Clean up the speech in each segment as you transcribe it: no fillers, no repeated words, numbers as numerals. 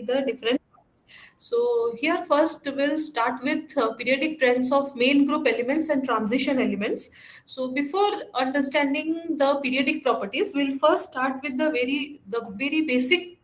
the different parts. So here first we'll start with periodic trends of main group elements and transition elements. So before understanding the periodic properties, we'll first start with the very basic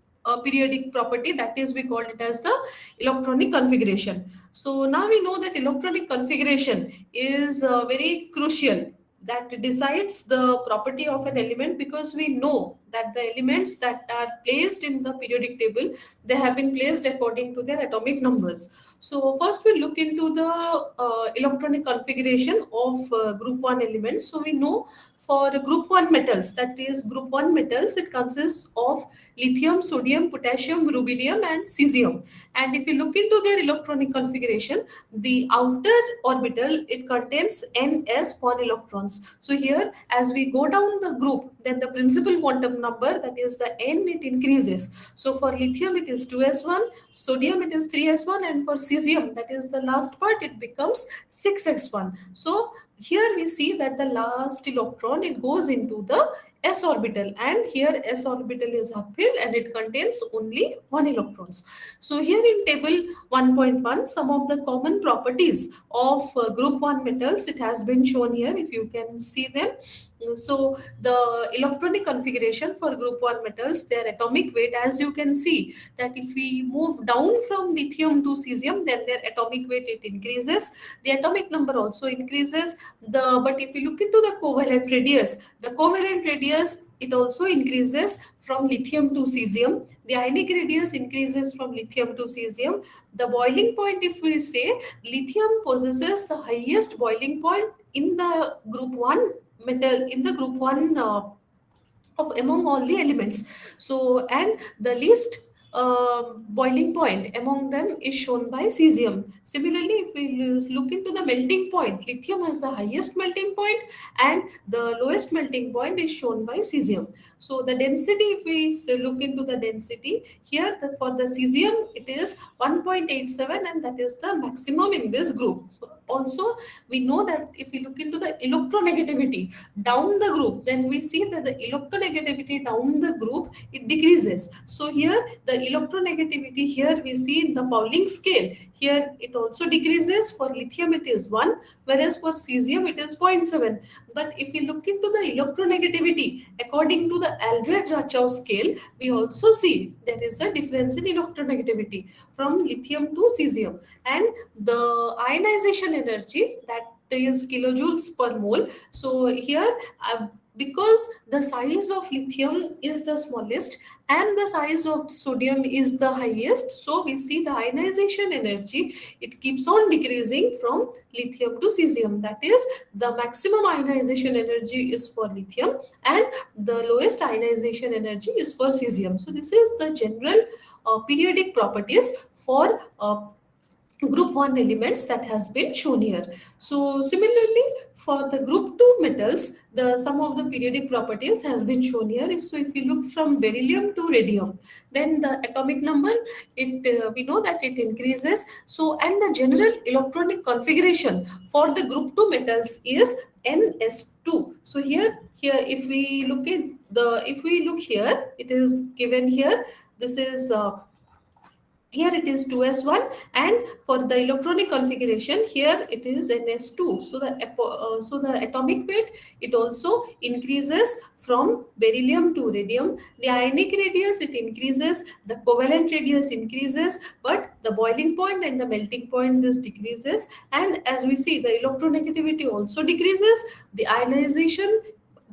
periodic property, that is we call it as the electronic configuration. So now we know that electronic configuration is very crucial, that decides the property of an element, because we know that the elements that are placed in the periodic table, they have been placed according to their atomic numbers. So first we look into the electronic configuration of group 1 elements. So we know for group 1 metals, that is group 1 metals, it consists of lithium, sodium, potassium, rubidium and cesium. And if you look into their electronic configuration, the outer orbital, it contains ns1 electrons. So here as we go down the group, then the principal quantum number, that is the n, it increases. So for lithium it is 2s1, sodium it is 3s1, and for cesium, that is the last part, it becomes 6s1. So here we see that the last electron, it goes into the s orbital, and here s orbital is uphill and it contains only 1 electrons. So here in table 1.1, some of the common properties of group 1 metals, it has been shown here, if you can see them. So the electronic configuration for group 1 metals, their atomic weight, as you can see, that if we move down from lithium to cesium, then their atomic weight, it increases, the atomic number also increases. But if you look into the covalent radius, the covalent radius, it also increases from lithium to cesium. The ionic radius increases from lithium to cesium. The boiling point, if we say, lithium possesses the highest boiling point in the group 1 metal, in the group 1 of among all the elements. So and the least boiling point among them is shown by cesium. Similarly, if we look into the melting point, lithium has the highest melting point and the lowest melting point is shown by cesium. So the density, if we look into the density here, for the cesium it is 1.87, and that is the maximum in this group. Also we know that if we look into the electronegativity down the group, then we see that the electronegativity down the group, it decreases. So here the electronegativity, here we see in the Pauling scale, here it also decreases. For lithium it is 1, whereas for cesium it is 0.7. But if we look into the electronegativity according to the Aldred-Rachau scale, we also see there is a difference in electronegativity from lithium to cesium. And the ionization energy, that is kilojoules per mole. So here because the size of lithium is the smallest and the size of sodium is the highest, so we see the ionization energy, it keeps on decreasing from lithium to cesium. That is, the maximum ionization energy is for lithium and the lowest ionization energy is for cesium. So this is the general periodic properties for group 1 elements that has been shown here. So similarly for the group 2 metals, the some of the periodic properties has been shown here. So if you look from beryllium to radium, then the atomic number, it we know that it increases. So and the general electronic configuration for the group 2 metals is ns2. So here if we look at the, if we look here, it is given here, this is here it is 2s1, and for the electronic configuration here it is ns2. So so the atomic weight, it also increases from beryllium to radium. The ionic radius, it increases, the covalent radius increases, but the boiling point and the melting point, this decreases. And as we see, the electronegativity also decreases, the ionization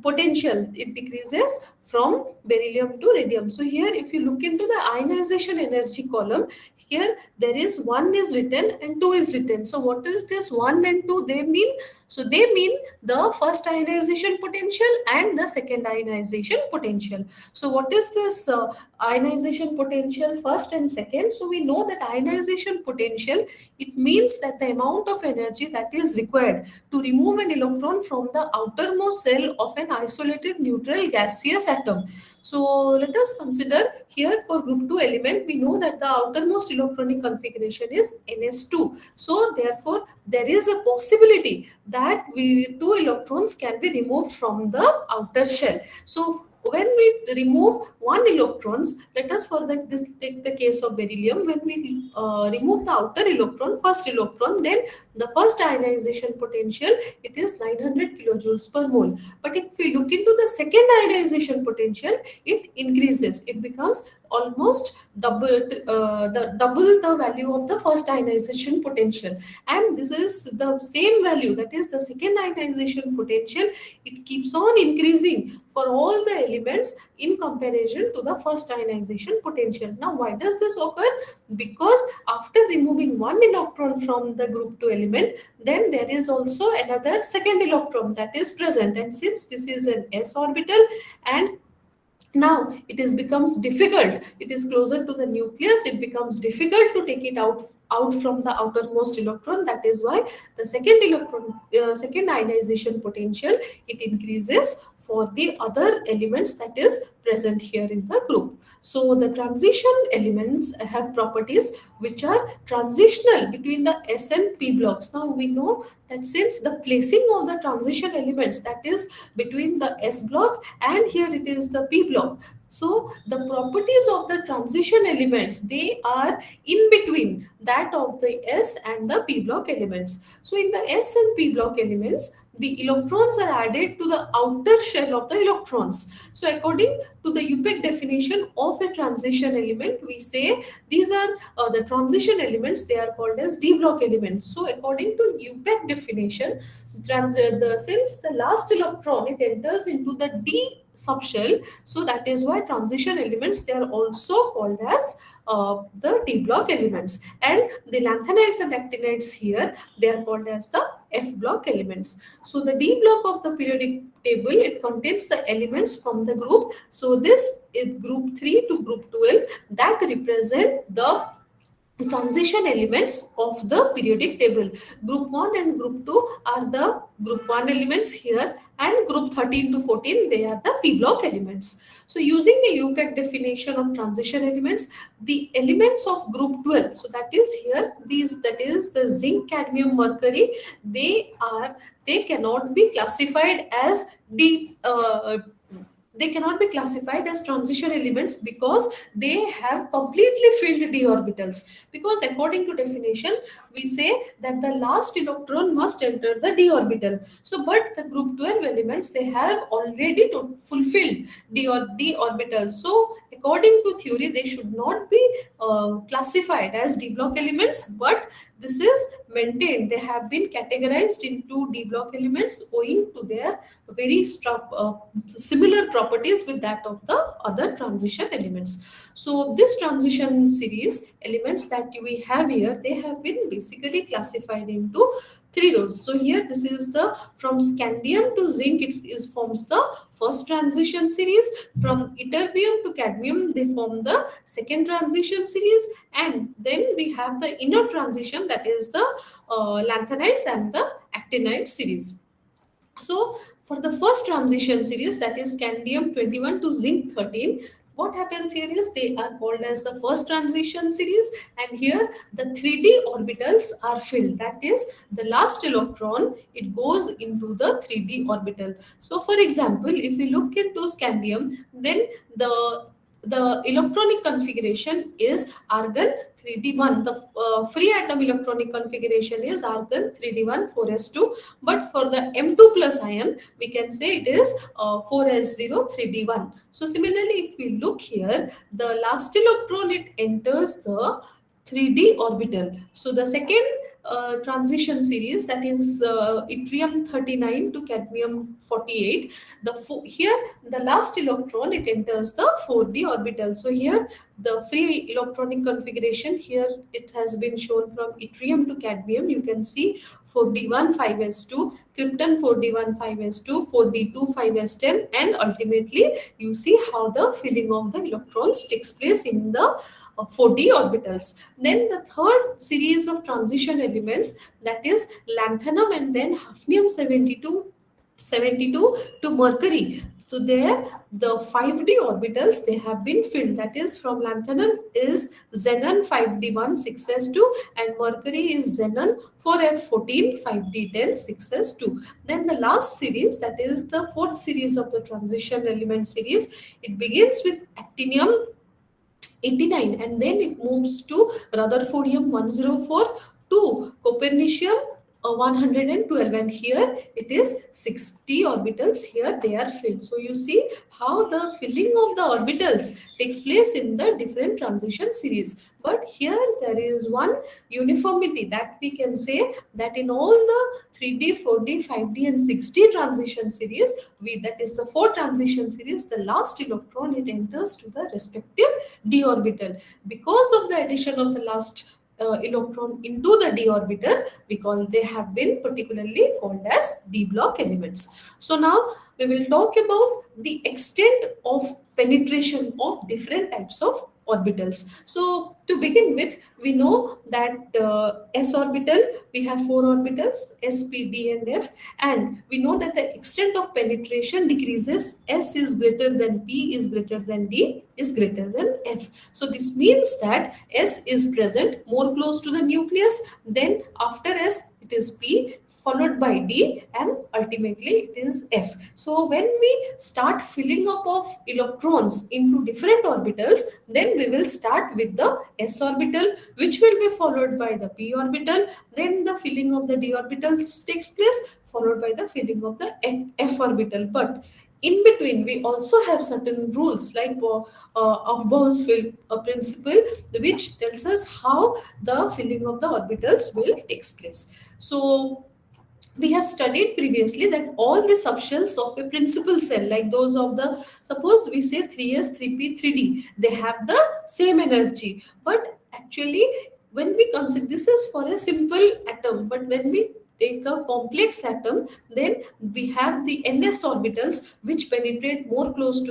potential, it decreases from beryllium to radium. So here if you look into the ionization energy column, here there is 1 is written and 2 is written. So what is this 1 and 2 they mean? So they mean the first ionization potential and the second ionization potential. So what is this ionization potential first and second? So we know that ionization potential, it means that the amount of energy that is required to remove an electron from the outermost cell of an isolated neutral gaseous atom. So let us consider here for group 2 element, we know that the outermost electronic configuration is ns2. So therefore there is a possibility that 2 electrons can be removed from the outer shell. So when we remove one electrons, let us for this take the case of beryllium. When we remove the outer electron, first electron, then the first ionization potential, it is 900 kilojoules per mole. But if we look into the second ionization potential, it increases, it becomes almost double the value of the first ionization potential. And this is the same value, that is the second ionization potential, it keeps on increasing for all the elements in comparison to the first ionization potential. Now why does this occur? Because after removing one electron from the group 2 element, then there is also another second electron that is present, and since this is an s orbital, and now it is becomes difficult, it is closer to the nucleus, it becomes difficult to take it out from the outermost electron. That is why the second electron second ionization potential, it increases for the other elements that is present here in the group. So the transition elements have properties which are transitional between the s and p blocks. Now we know that since the placing of the transition elements, that is between the s block and here it is the p block, so the properties of the transition elements, they are in between that of the s and the p block elements. So in the s and p block elements, the electrons are added to the outer shell of the electrons. So according to the UPEC definition of a transition element, we say these are the transition elements, they are called as d block elements. So according to UPEC definition, since the last electron, it enters into the d subshell, so that is why transition elements, they are also called as the d block elements. And the lanthanides and actinides here, they are called as the f block elements. So the d block of the periodic table, it contains the elements from the group, so this is group 3 to group 12, that represent the transition elements of the periodic table. Group 1 and group 2 are the group 1 elements here, and group 13 to 14, they are the p block elements. So using the UPEC definition of transition elements, the elements of group 12, so that is here these, that is the zinc, cadmium, mercury, they cannot be classified as they cannot be classified as transition elements because they have completely filled d orbitals. Because according to definition, we say that the last electron must enter the d orbital. So but the group 12 elements, they have already fulfilled d orbitals. So according to theory, they should not be classified as d block elements, but this is maintained, they have been categorized into d block elements owing to their very similar properties with that of the other transition elements. So this transition series elements that we have here, they have been basically classified into three rows. So here this is the from scandium to zinc, it is forms the first transition series. From ytterbium to cadmium, they form the second transition series, and then we have the inner transition, that is the lanthanides and the actinide series. So for the first transition series, that is scandium 21 to zinc 13, what happens here is they are called as the first transition series, and here the 3d orbitals are filled, that is the last electron, it goes into the 3d orbital. So for example, if we look into scandium, then the electronic configuration is argon 3d1. The free atom electronic configuration is argon 3d1 4s2, but for the M2 plus ion, we can say it is 4s0 3d1. So similarly, if we look here, the last electron, it enters the 3d orbital. So the second transition series, that is yttrium 39 to cadmium 48, here the last electron, it enters the 4d orbital. So here the free electronic configuration, here it has been shown from yttrium to cadmium, you can see 4d1 5s2, krypton 4d1 5s2, 4d2 5s10, and ultimately you see how the filling of the electrons takes place in the 4d orbitals. Then the third series of transition elements, that is lanthanum and then hafnium 72 to mercury. So there, the 5d orbitals, they have been filled. That is, from lanthanum is xenon 5d1 6s2, and mercury is xenon 4f14 5d10 6s2. Then the last series, that is the fourth series of the transition element series, it begins with actinium 89, and then it moves to Rutherfordium 104 to Copernicium 112, and here it is 60 orbitals. Here they are filled. So you see how the filling of the orbitals takes place in the different transition series. But here there is one uniformity that we can say, that in all the 3D, 4D, 5D and 6D transition series, that is the four transition series, the last electron it enters to the respective d orbital. Because of the addition of the last electron into the d orbital, because they have been particularly called as d block elements. So now we will talk about the extent of penetration of different types of orbitals. So to begin with, we know that s orbital, we have four orbitals, s, p, d and f, and we know that the extent of penetration decreases. S is greater than p is greater than d is greater than f. So this means that s is present more close to the nucleus, then after s it is p, followed by d, and ultimately it is f. So when we start filling up of electrons into different orbitals, then we will start with the s orbital, which will be followed by the p orbital, then the filling of the d orbital takes place, followed by the filling of the f orbital. But in between, we also have certain rules like of Bohr's principle, which tells us how the filling of the orbitals will take place. So we have studied previously that all the subshells of a principal cell, like those of the, suppose we say 3s, 3p, 3d, they have the same energy. But actually, when we consider, this is for a simple atom, but when we take a complex atom, then we have the ns orbitals which penetrate more closest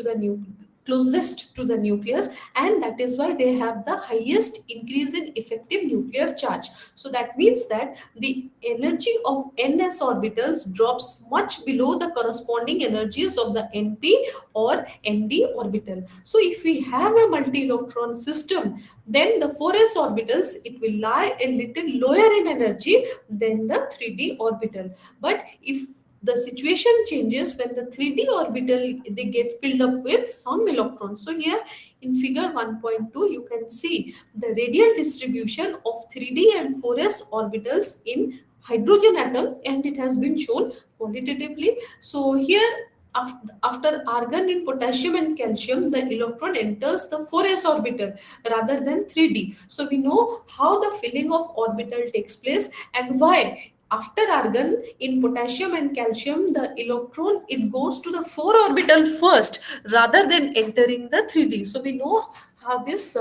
to the nucleus, and that is why they have the highest increase in effective nuclear charge. So that means that the energy of ns orbitals drops much below the corresponding energies of the np or nd orbital. So if we have a multi-electron system, then the 4s orbitals, it will lie a little lower in energy than the 3d orbital. But if the situation changes when the 3d orbital, they get filled up with some electrons. So here in figure 1.2, you can see the radial distribution of 3d and 4s orbitals in hydrogen atom, and it has been shown qualitatively. So here, after argon in potassium and calcium, the electron enters the 4s orbital rather than 3d. So we know how the filling of orbital takes place, and why after argon in potassium and calcium, the electron it goes to the 4 orbital first rather than entering the 3d. So we know how this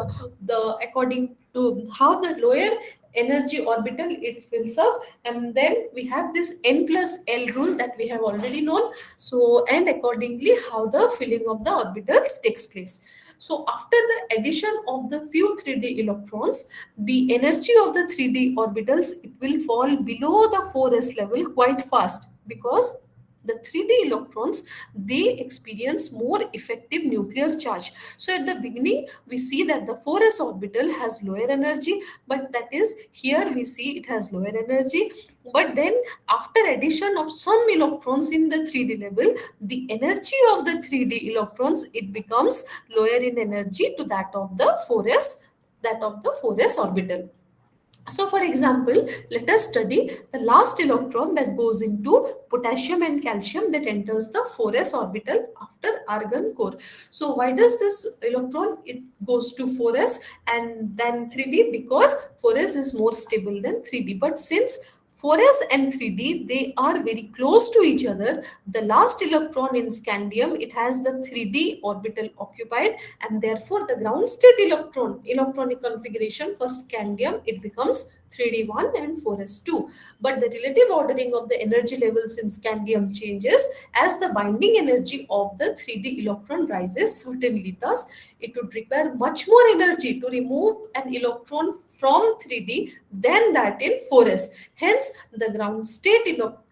the according to how the lower energy orbital it fills up, and then we have this n plus l rule that we have already known. So and accordingly how the filling of the orbitals takes place. So after the addition of the few 3d electrons, the energy of the 3d orbitals it will fall below the 4s level quite fast, because the 3d electrons they experience more effective nuclear charge. So at the beginning we see that the 4s orbital has lower energy, but that is here we see it has lower energy. But then after addition of some electrons in the 3d level, the energy of the 3d electrons it becomes lower in energy to that of the 4s orbital. So, for example, let us study the last electron that goes into potassium and calcium that enters the 4s orbital after argon core. So, why does this electron it goes to 4s and then 3d? Because 4s is more stable than 3d. But since 4s and 3d they are very close to each other, the last electron in scandium it has the 3d orbital occupied, and therefore the ground state electronic configuration for scandium it becomes 3d1 and 4s2. But the relative ordering of the energy levels in scandium changes as the binding energy of the 3d electron rises. Certainly, thus it would require much more energy to remove an electron from 3d than that in 4s. Hence the ground state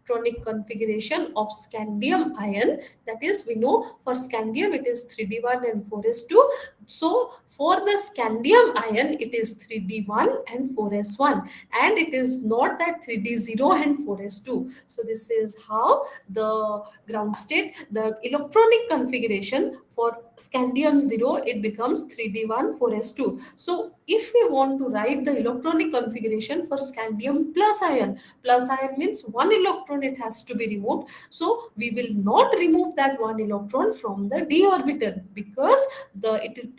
electronic configuration of scandium ion. That is, we know for scandium it is 3d1 and 4s2. So for the scandium ion it is 3d1 and 4s1, and it is not that 3d0 and 4s2. So this is how the ground state, the electronic configuration for scandium 0, it becomes 3d1 4s2. So if we want to write the electronic configuration for scandium plus ion means one electron it has to be removed. So we will not remove that one electron from the d orbital, because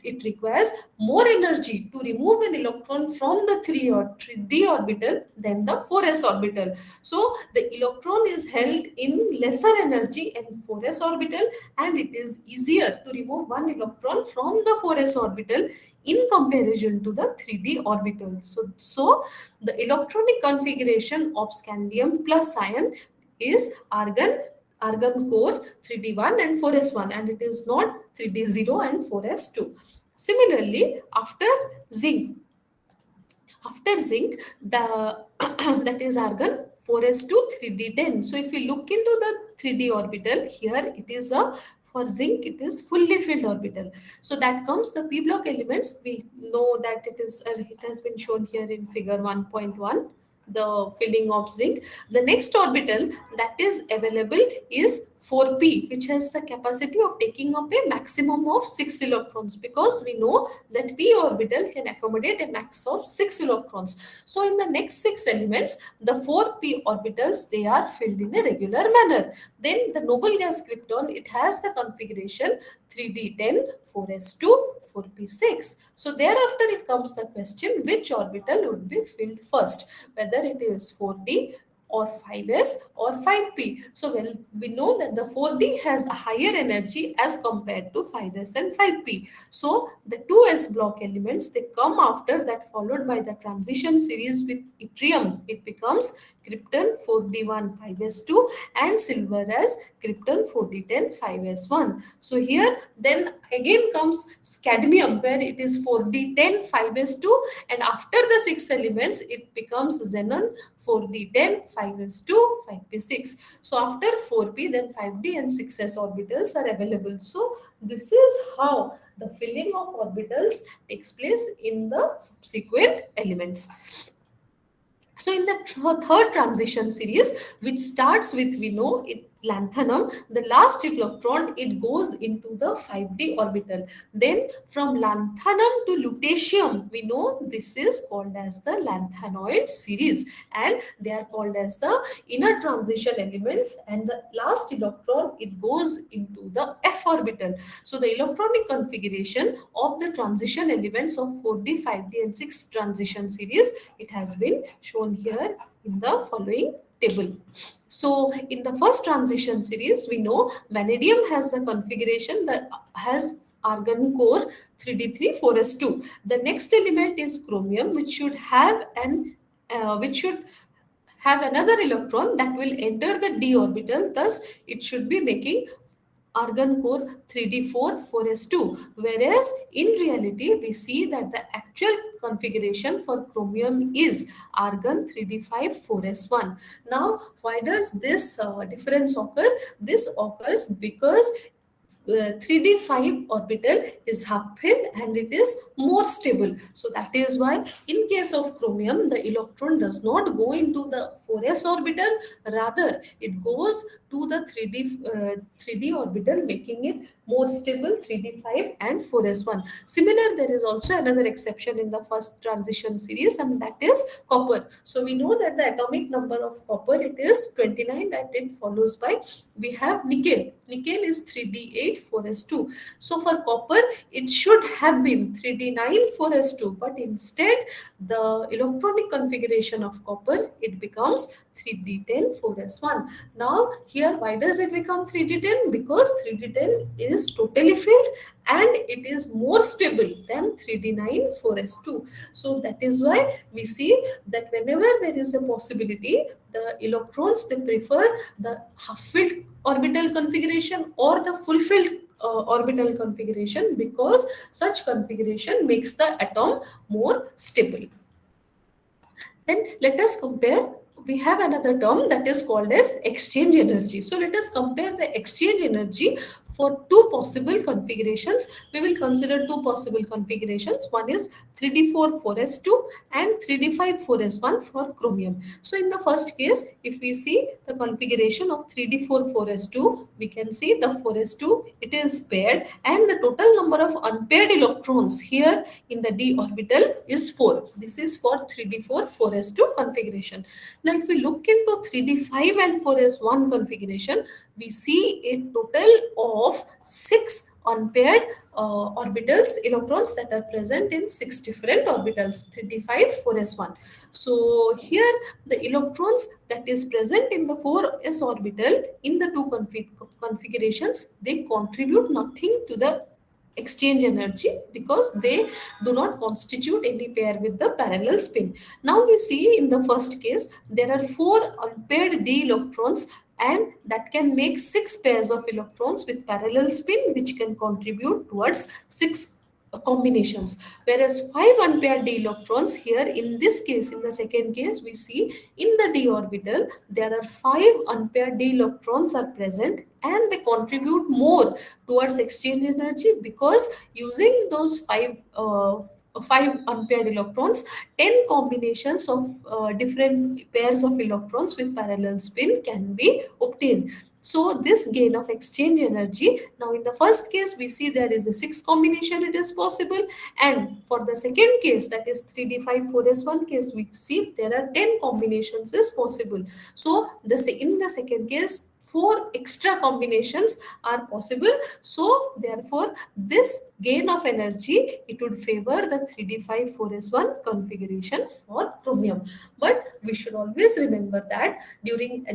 it requires more energy to remove an electron from the 3d orbital than the 4s orbital. So the electron is held in lesser energy in 4s orbital, and it is easier to remove one electron from the 4s orbital in comparison to the 3d orbital. So the electronic configuration of scandium plus ion is argon core 3d1 and 4s1, and it is not 3d0 and 4s2. Similarly, after zinc, the that is argon 4s2 3d10. So if we look into the 3d orbital, here it is a, for zinc it is fully filled orbital. So that comes the p block elements. We know that it has been shown here in figure 1.1, the filling of zinc. The next orbital that is available is 4p, which has the capacity of taking up a maximum of 6 electrons, because we know that p orbital can accommodate a max of 6 electrons. So in the next 6 elements, the 4p orbitals, they are filled in a regular manner. Then the noble gas krypton, it has the configuration 3d10 4s2 4p6. So thereafter it comes the question, which orbital would be filled first, whether it is 4d or 5s or 5p. So well, we know that the 4d has a higher energy as compared to 5s and 5p. So the 2s block elements, they come after that, followed by the transition series with yttrium. It becomes krypton 4d1 5s2 and silver as krypton 4d10 5s1. So here then again comes cadmium, where it is 4d10 5s2, and after the 6 elements it becomes xenon 4d10 5s2 5p6. So after 4p, then 5d and 6s orbitals are available. So this is how the filling of orbitals takes place in the subsequent elements. So in the third transition series, which starts with, we know it, lanthanum, the last electron it goes into the 5d orbital. Then from lanthanum to lutetium, we know this is called as the lanthanoid series, and they are called as the inner transition elements, and the last electron it goes into the f orbital. So the electronic configuration of the transition elements of 4d 5d and 6 transition series, it has been shown here in the following table. So in the first transition series, we know vanadium has the configuration that has argon core 3d3 4s2. The next element is chromium, which should have another electron that will enter the d orbital. Thus it should be making argon core 3d4 4s2, whereas in reality we see that the actual configuration for chromium is argon 3d5 4s1. Now why does this difference occur? This occurs because 3d5 orbital is half filled and it is more stable. So that is why in case of chromium, the electron does not go into the 4s orbital, rather it goes to the 3d orbital, making it more stable 3d5 and 4s1. Similar, there is also another exception in the first transition series, and that is copper. So we know that the atomic number of copper, it is 29, that it follows by, we have nickel. Nickel is 3d8 4s2. So for copper, it should have been 3d9 4s2, but instead the electronic configuration of copper, it becomes 3d10 4s1. Now here, why does it become 3d10? Because 3d10 is totally filled and it is more stable than 3d9 4s2. So that is why we see that whenever there is a possibility, the electrons, they prefer the half filled orbital configuration or the fulfilled orbital configuration, because such configuration makes the atom more stable. Then let us compare we have another term that is called as exchange energy. So let us compare the exchange energy for two possible configurations. We will consider two possible configurations. One is 3d4 4s2 and 3d5 4s1 for chromium. So in the first case, if we see the configuration of 3d4 4s2, we can see the 4s2, it is paired, and the total number of unpaired electrons here in the d orbital is 4. This is for 3d4 4s2 configuration. Now, if we look into 3d5 and 4s1 configuration, we see a total of 6 unpaired orbitals, electrons that are present in 6 different orbitals, 3d5 4s1. So here the electrons that is present in the 4s orbital in the two configurations, they contribute nothing to the exchange energy because they do not constitute any pair with the parallel spin. Now we see in the first case there are 4 unpaired d electrons, and that can make 6 pairs of electrons with parallel spin, which can contribute towards 6 combinations, whereas 5 unpaired d electrons here in this case, in the second case, we see in the d orbital there are 5 unpaired d electrons are present, and they contribute more towards exchange energy because using those 5 unpaired electrons, 10 combinations of different pairs of electrons with parallel spin can be obtained. So this gain of exchange energy, now in the first case we see there is a 6 combination it is possible, and for the second case, that is 3d5 4s1 case, we see there are 10 combinations is possible. So in the second case, 4 extra combinations are possible. So therefore this gain of energy, it would favor the 3d5 4s1 configuration for chromium. But we should always remember that during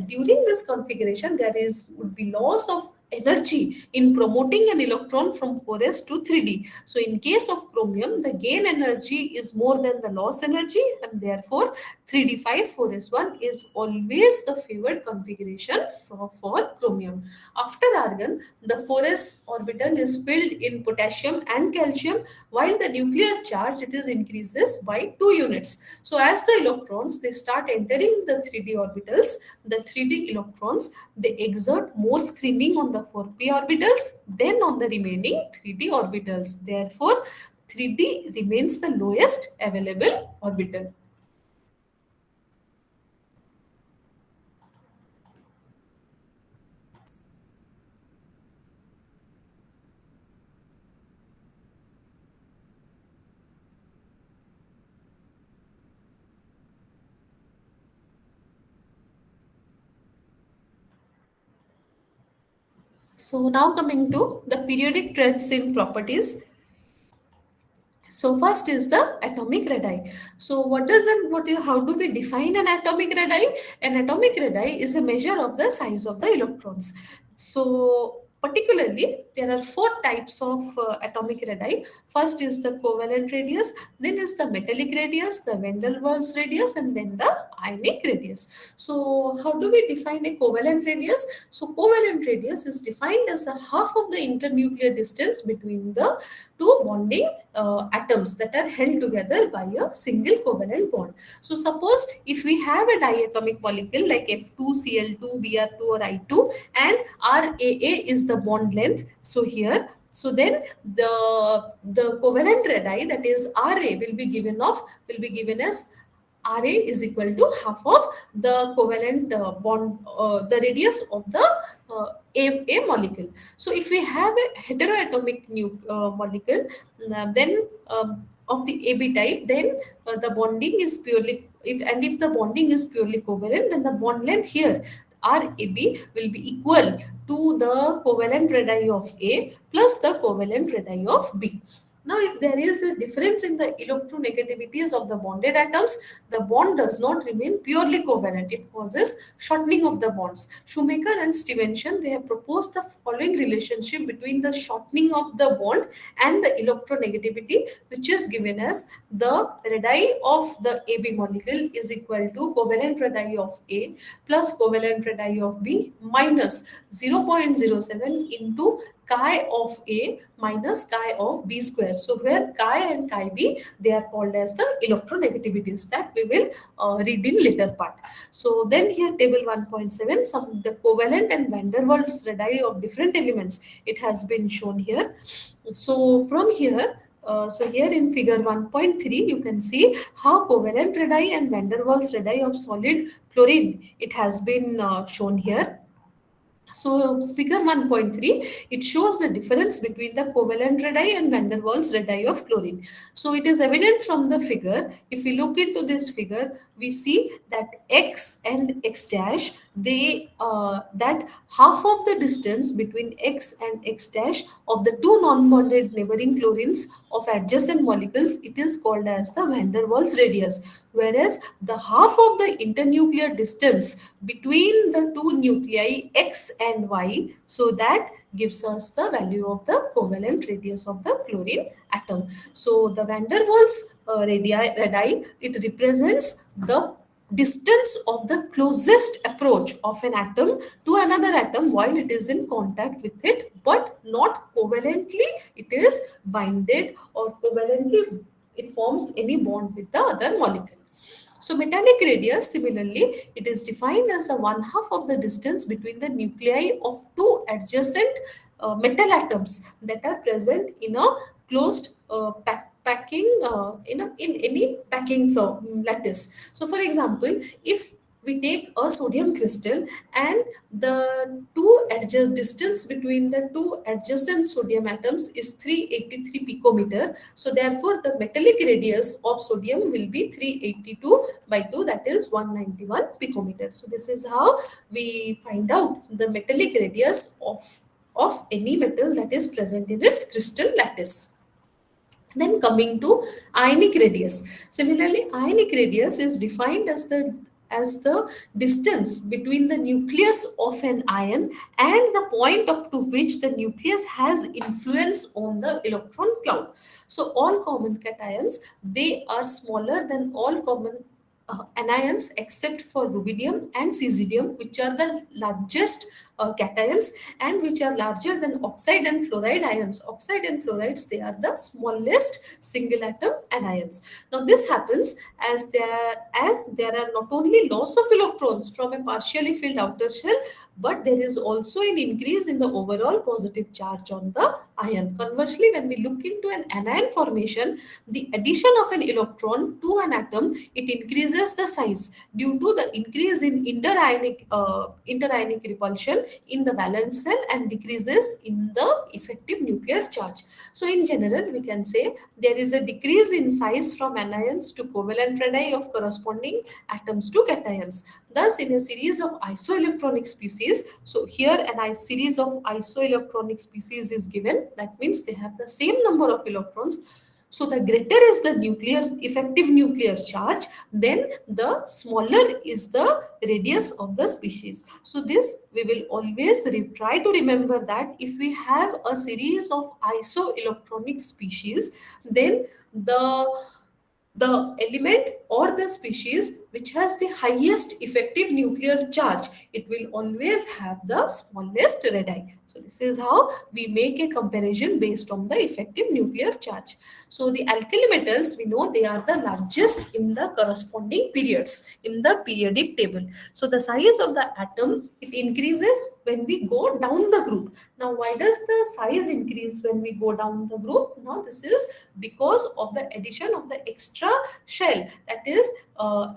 this configuration there is would be loss of energy in promoting an electron from 4s to 3d. So in case of chromium, the gain energy is more than the loss energy, and therefore 3d5 4s1 is always the favored configuration for chromium. After argon, the 4s orbital is filled in potassium and calcium, while the nuclear charge, it is increases by 2 units. So as the electrons, they start entering the 3d orbitals, the 3d electrons, they exert more screening on the 4p orbitals than on the remaining 3d orbitals. Therefore 3d remains the lowest available orbital. So now coming to the periodic trends in properties. So first is the atomic radii. So what is and how do we define an atomic radii? An atomic radii is a measure of the size of the electrons. So particularly there are 4 types of atomic radii. First is the covalent radius, then is the metallic radius, the van der Waals radius, and then the ionic radius. So how do we define a covalent radius? So covalent radius is defined as the half of the internuclear distance between the two bonding atoms that are held together by a single covalent bond. So suppose if we have a diatomic molecule like F2Cl2 Br2 or I2, and RAA is the bond length, so here, so then the covalent radii, that is Ra, will be given as Ra is equal to half of the covalent bond, the radius of the a molecule. So if we have a heteroatomic molecule, then of the AB type, then the bonding is purely, if the bonding is purely covalent, then the bond length here RAB will be equal to the covalent radii of A plus the covalent radii of B. Now, if there is a difference in the electronegativities of the bonded atoms, the bond does not remain purely covalent. It causes shortening of the bonds. Shoemaker and Stevenson, they have proposed the following relationship between the shortening of the bond and the electronegativity, which is given as the radii of the AB molecule is equal to covalent radii of A plus covalent radii of B minus 0.07 into chi of A minus chi of B square. So where chi and chi B, they are called as the electronegativities, that we will read in later part. So then here table 1.7, some the covalent and van der Waals radii of different elements, it has been shown here. So from here, so here in figure 1.3, you can see how covalent radii and van der Waals radii of solid chlorine, it has been shown here. So figure 1.3, it shows the difference between the covalent radii and van der Waals radii of chlorine. So it is evident from the figure. If we look into this figure, we see that x and x dash, they that half of the distance between x and x dash of the two non-bonded neighboring chlorines of adjacent molecules, it is called as the van der Waals radius, whereas the half of the internuclear distance between the two nuclei x and y, so that gives us the value of the covalent radius of the chlorine atom. So the van der Waals radii, it represents the distance of the closest approach of an atom to another atom while it is in contact with it, but not covalently it is binded, or covalently it forms any bond with the other molecule. So metallic radius, similarly, it is defined as the one half of the distance between the nuclei of two adjacent metal atoms that are present in a closed packing, in any packing lattice. So for example, if we take a sodium crystal and the distance between the two adjacent sodium atoms is 383 picometer, so therefore the metallic radius of sodium will be 382 by 2, that is 191 picometer. So this is how we find out the metallic radius of any metal that is present in its crystal lattice. Then coming to ionic radius. Similarly, ionic radius is defined as the distance between the nucleus of an ion and the point up to which the nucleus has influence on the electron cloud. So all common cations, they are smaller than all common anions except for rubidium and cesidium, which are the largest cations and which are larger than oxide and fluoride ions. Oxide and fluorides, they are the smallest single atom anions. Now this happens as there are not only loss of electrons from a partially filled outer shell, but there is also an increase in the overall positive charge on the ion. Conversely, when we look into an anion formation, the addition of an electron to an atom, it increases the size due to the increase in interionic repulsion in the valence cell and decreases in the effective nuclear charge. So in general, we can say there is a decrease in size from anions to covalent radii of corresponding atoms to cations. Thus, in a series of isoelectronic species, so here series of isoelectronic species is given. That means they have the same number of electrons. So the greater is the effective nuclear charge, then the smaller is the radius of the species. So this we will always try to remember, that if we have a series of isoelectronic species, then the element or the species which has the highest effective nuclear charge, it will always have the smallest radii. So this is how we make a comparison based on the effective nuclear charge. So the alkali metals, we know they are the largest in the corresponding periods in the periodic table. So the size of the atom, it increases when we go down the group. Now why does the size increase when we go down the group? Now this is because of the addition of the extra shell, that is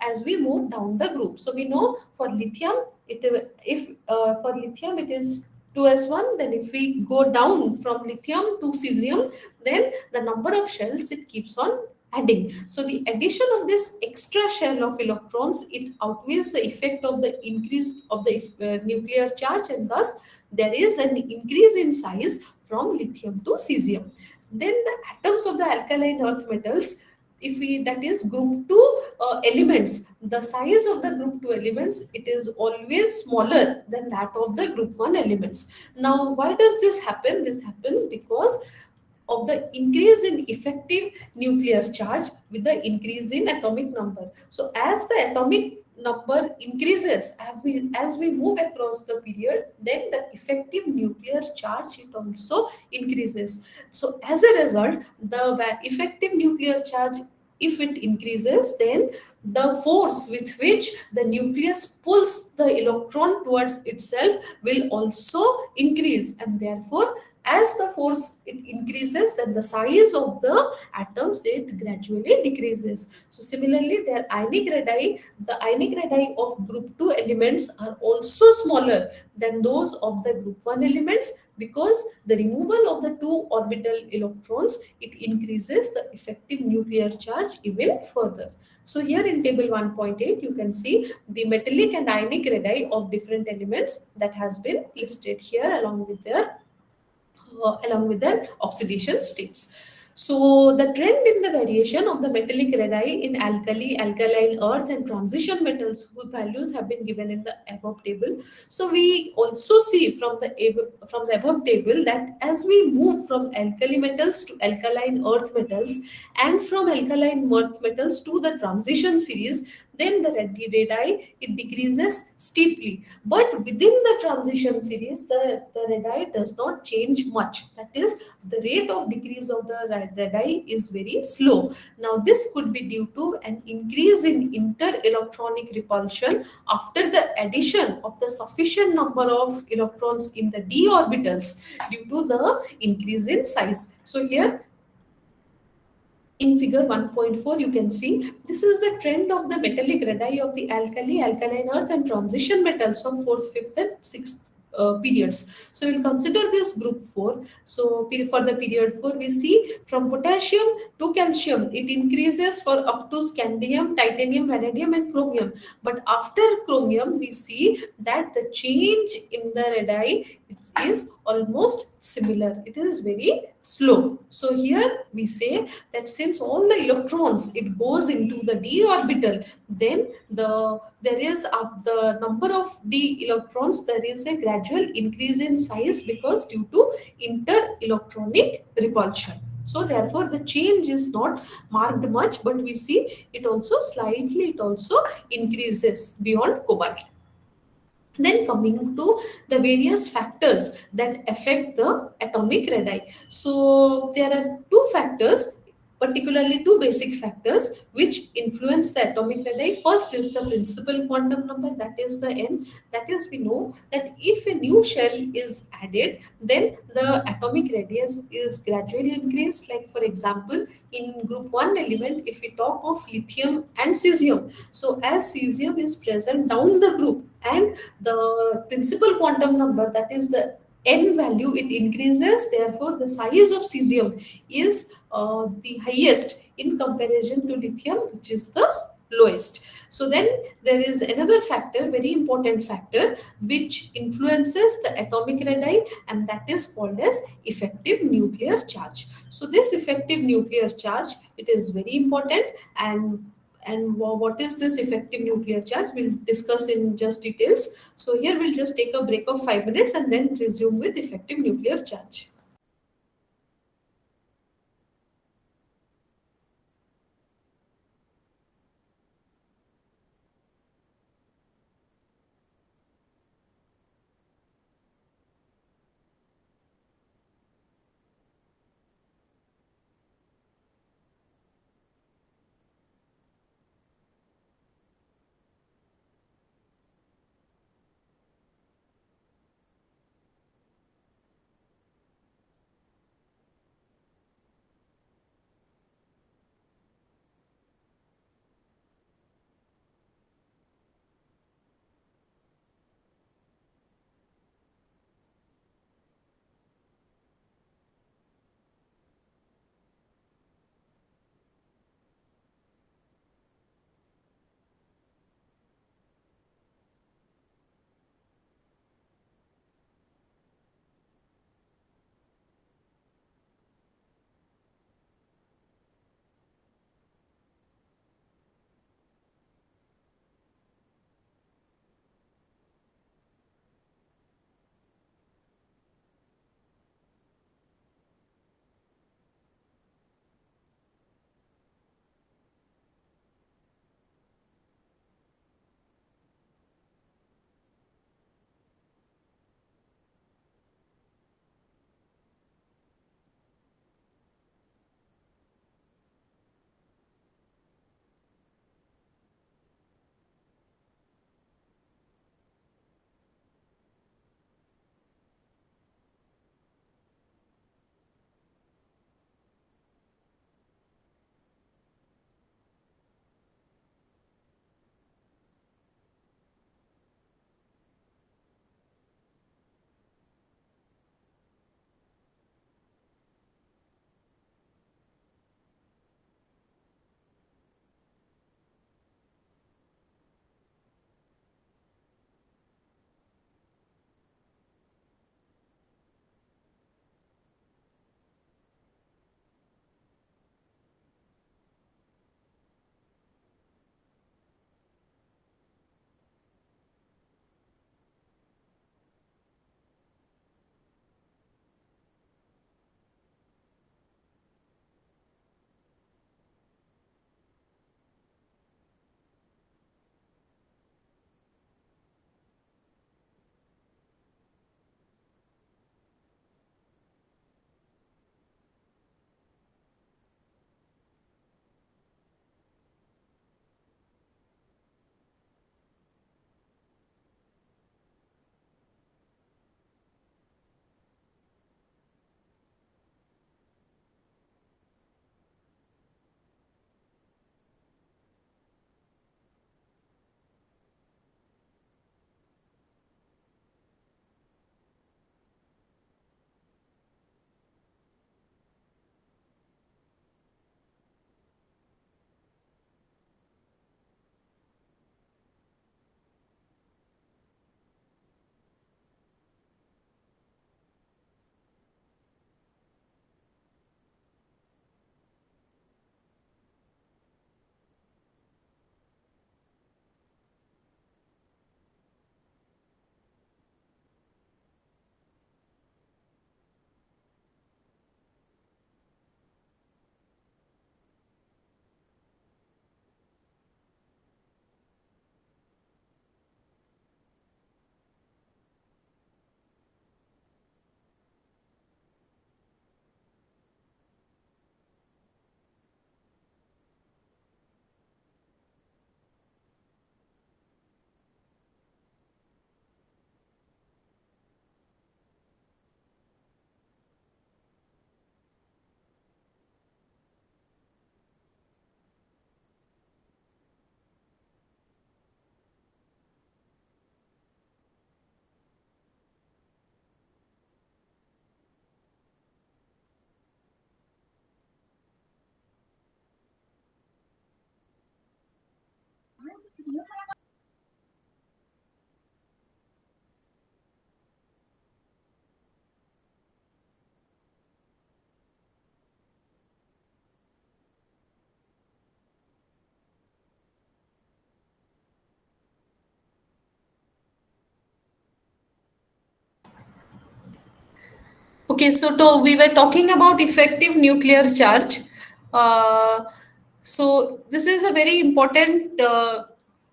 as we move down the group. So we know for lithium, if for lithium it is 2s1, then if we go down from lithium to cesium, then the number of shells, it keeps on adding. So the addition of this extra shell of electrons, it outweighs the effect of the increase of the nuclear charge, and thus there is an increase in size from lithium to cesium. Then the atoms of the alkaline earth metals, if we, that is group 2 elements, the size of the group 2 elements, it is always smaller than that of the group 1 elements. Now why does this happen? This happens because of the increase in effective nuclear charge with the increase in atomic number. So as the atomic number increases as we move across the period, then the effective nuclear charge it also increases. So as a result, the effective nuclear charge, if it increases, then the force with which the nucleus pulls the electron towards itself will also increase, and therefore as the force it increases, then the size of the atoms it gradually decreases. So similarly, their ionic radii, the ionic radii of group 2 elements are also smaller than those of the group 1 elements, because the removal of the two orbital electrons it increases the effective nuclear charge even further. So here in table 1.8 you can see the metallic and ionic radii of different elements that has been listed here along with their oxidation states. So the trend in the variation of the metallic radii in alkali, alkaline earth and transition metals whose values have been given in the above table. So we also see from the above table that as we move from alkali metals to alkaline earth metals and from alkaline earth metals to the transition series, then the radii it decreases steeply. But within the transition series, the radii does not change much. That is, the rate of decrease of the radii is very slow. Now, this could be due to an increase in inter-electronic repulsion after the addition of the sufficient number of electrons in the d orbitals due to the increase in size. So here in figure 1.4 you can see this is the trend of the metallic radii of the alkali, alkaline earth and transition metals of 4th, 5th and 6th periods. So we'll consider this group 4. So for the period 4 we see from potassium to calcium it increases for up to scandium, titanium, vanadium and chromium. But after chromium we see that the change in the radii is almost similar. It is very slow. So here we say that since all the electrons it goes into the d orbital, then there is the number of d electrons there is a gradual increase in size because due to inter electronic repulsion. So therefore the change is not marked much, but we see it also increases beyond cobalt. Then coming to the various factors that affect the atomic radii. So there are two factors, particularly two basic factors which influence the atomic radii. First is the principal quantum number, that is the n. That is, we know that if a new shell is added, then the atomic radius is gradually increased. Like for example, in group 1 element, if we talk of lithium and cesium, so as cesium is present down the group and the principal quantum number, that is the n value, it increases, therefore the size of cesium is the highest in comparison to lithium, which is the lowest. So then there is another factor, very important factor, which influences the atomic radii, and that is called as effective nuclear charge. So this effective nuclear charge, it is very important. And what is this effective nuclear charge, we'll discuss in just details. So here we'll just take a break of 5 minutes and then resume with effective nuclear charge. Okay, we were talking about effective nuclear charge. Uh, so this is a very important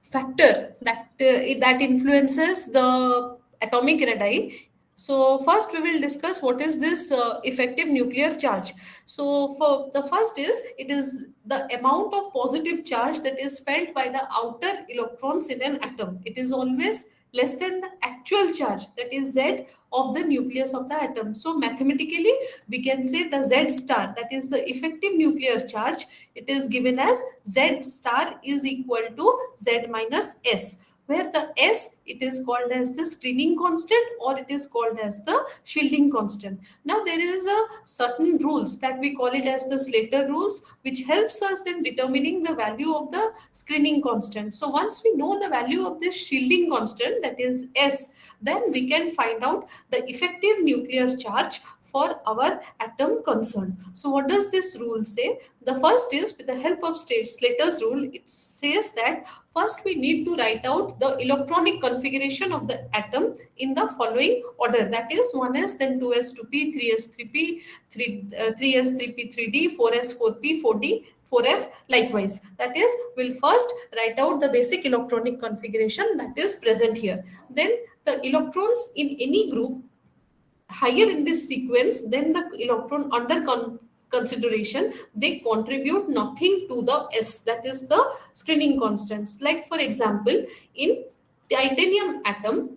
factor that influences the atomic radii. So first we will discuss what is this effective nuclear charge. So for the first is it is the amount of positive charge that is felt by the outer electrons in an atom. It is always less than the actual charge, that is Z of the nucleus of the atom. So mathematically we can say the Z star, that is the effective nuclear charge, it is given as Z star is equal to Z minus S, where the S it is called as the screening constant or it is called as the shielding constant. Now there is a certain rules that we call it as the Slater rules, which helps us in determining the value of the screening constant. So once we know the value of this shielding constant, that is S, then we can find out the effective nuclear charge for our atom concerned. So what does this rule say? The first is, with the help of Slater's rule, it says that first we need to write out the electronic configuration of the atom in the following order. That is 1s, then 2s, 2p, 3s, 3p, 3s, 3p, 3d, 4s, 4p, 4d, 4f, likewise. That is, we'll first write out the basic electronic configuration that is present here. Then the electrons in any group higher in this sequence than the electron under consideration, they contribute nothing to the S, that is the screening constants. Like for example, in titanium atom,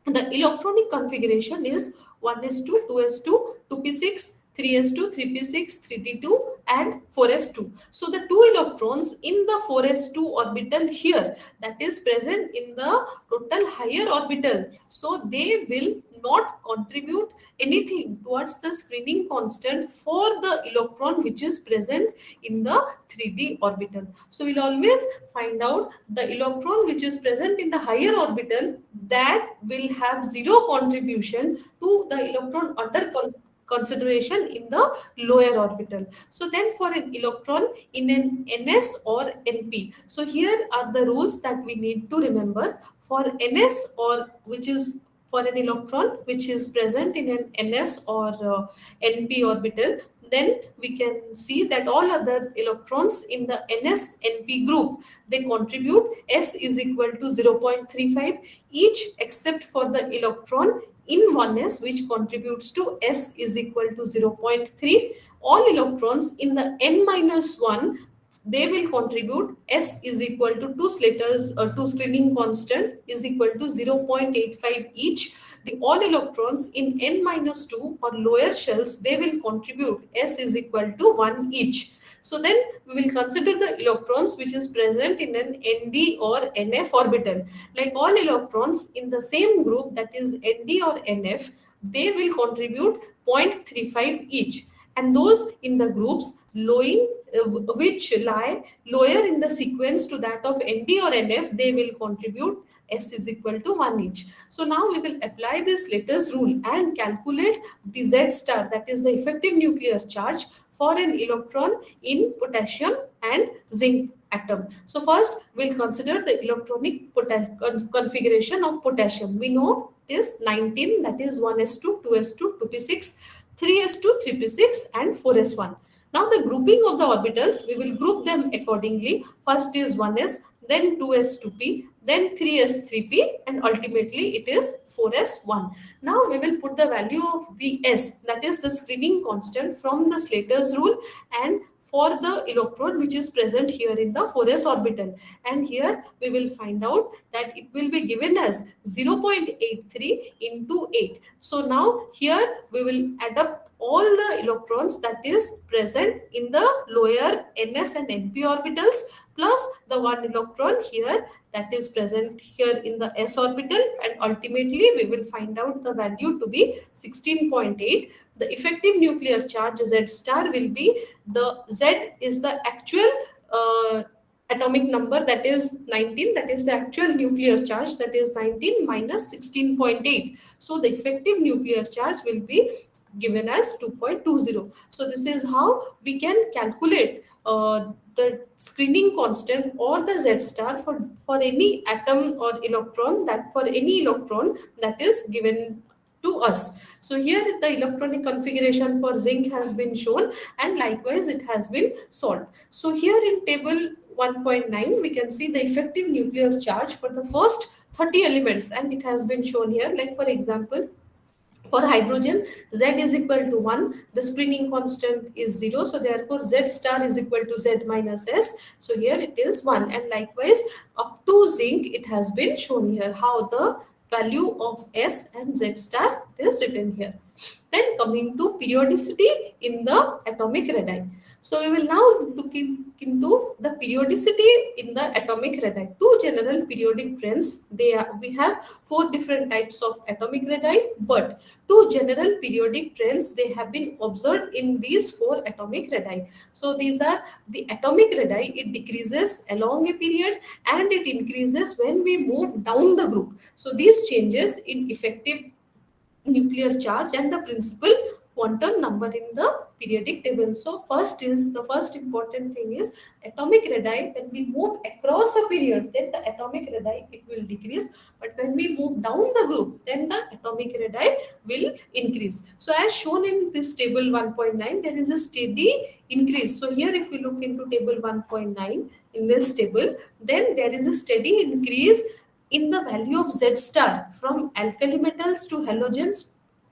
the electronic configuration is 1s2, 2s2, 2p6, 3s2, 3p6, 3d2, and 4s2. So the two electrons in the 4s2 orbital here, that is present in the total higher orbital. So they will not contribute anything towards the screening constant for the electron which is present in the 3d orbital. So we'll always find out the electron which is present in the higher orbital that will have zero contribution to the electron under consideration in the lower orbital. So then for an electron in an ns or np, so here are the rules that we need to remember. For ns, or which is for an electron which is present in an ns or np orbital, then we can see that all other electrons in the ns np group, they contribute S is equal to 0.35 each, except for the electron in 1s which contributes to S is equal to 0.3. All electrons in the n minus 1, they will contribute S is equal to 2 Slater's 2 screening constant is equal to 0.85 each. The all electrons in n minus 2 or lower shells, they will contribute S is equal to 1 each. So then we will consider the electrons which is present in an nd or nf orbital. Like all electrons in the same group, that is nd or nf, they will contribute 0.35 each. And those in the groups which lie lower in the sequence to that of nd or nf, they will contribute S is equal to 1 each. So now we will apply this latest rule and calculate the Z star, that is the effective nuclear charge for an electron in potassium and zinc atom. So first we'll consider the electronic configuration of potassium. We know is 19, that is 1s2, 2s2, 2p6, 3s2, 3p6, and 4s1. Now the grouping of the orbitals, we will group them accordingly. First is 1s, then 2s, 2p, then 3s, 3p, and ultimately it is 4s, 1. Now we will put the value of the S, that is the screening constant from the Slater's rule, and for the electron which is present here in the 4s orbital. And here we will find out that it will be given as 0.83 into 8. So now here we will add up all the electrons that is present in the lower ns and np orbitals plus the one electron here that is present here in the s orbital, and ultimately we will find out the value to be 16.8. The effective nuclear charge Z star will be, the Z is the actual atomic number, that is 19, that is the actual nuclear charge, that is 19 minus 16.8. So the effective nuclear charge will be given as 2.20. So this is how we can calculate the screening constant or the Z star for any atom or electron, that for any electron that is given to us. So here the electronic configuration for zinc has been shown, and likewise it has been solved. So here in table 1.9 we can see the effective nuclear charge for the first 30 elements, and it has been shown here. Like for example, for hydrogen, Z is equal to 1, the screening constant is 0, so therefore Z star is equal to Z minus S. So here it is 1, and likewise up to zinc it has been shown here how the value of S and Z star is written here. Then coming to periodicity in the atomic radii. So we will now look into the periodicity in the atomic radii. Two general periodic trends. We have four different types of atomic radii, but two general periodic trends they have been observed in these four atomic radii. So these are the atomic radii. It decreases along a period and it increases when we move down the group. So these changes in effective nuclear charge and the principal quantum number in the periodic table. So first important thing is atomic radii. When we move across a period, then the atomic radii it will decrease, but when we move down the group, then the atomic radii will increase. So as shown in this table 1.9, there is a steady increase. So here if we look into table 1.9 in this table, then there is a steady increase in the value of Z star from alkali metals to halogens,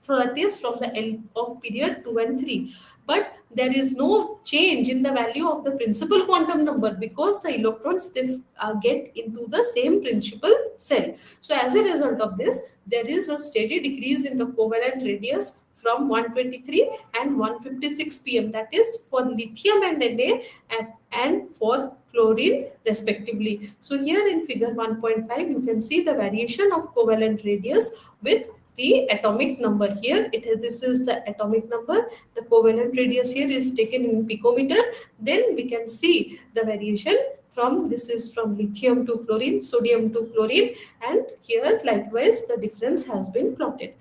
that is from the L of period 2 and 3. But there is no change in the value of the principal quantum number because the electrons they get into the same principal cell. So as a result of this, there is a steady decrease in the covalent radius from 123 and 156 pm, that is for lithium and Na, and for fluorine respectively. So here in figure 1.5 you can see the variation of covalent radius with the atomic number. Here this is the atomic number, the covalent radius here is taken in picometer. Then we can see the variation from, this is from lithium to fluorine, sodium to chlorine, and here likewise the difference has been plotted.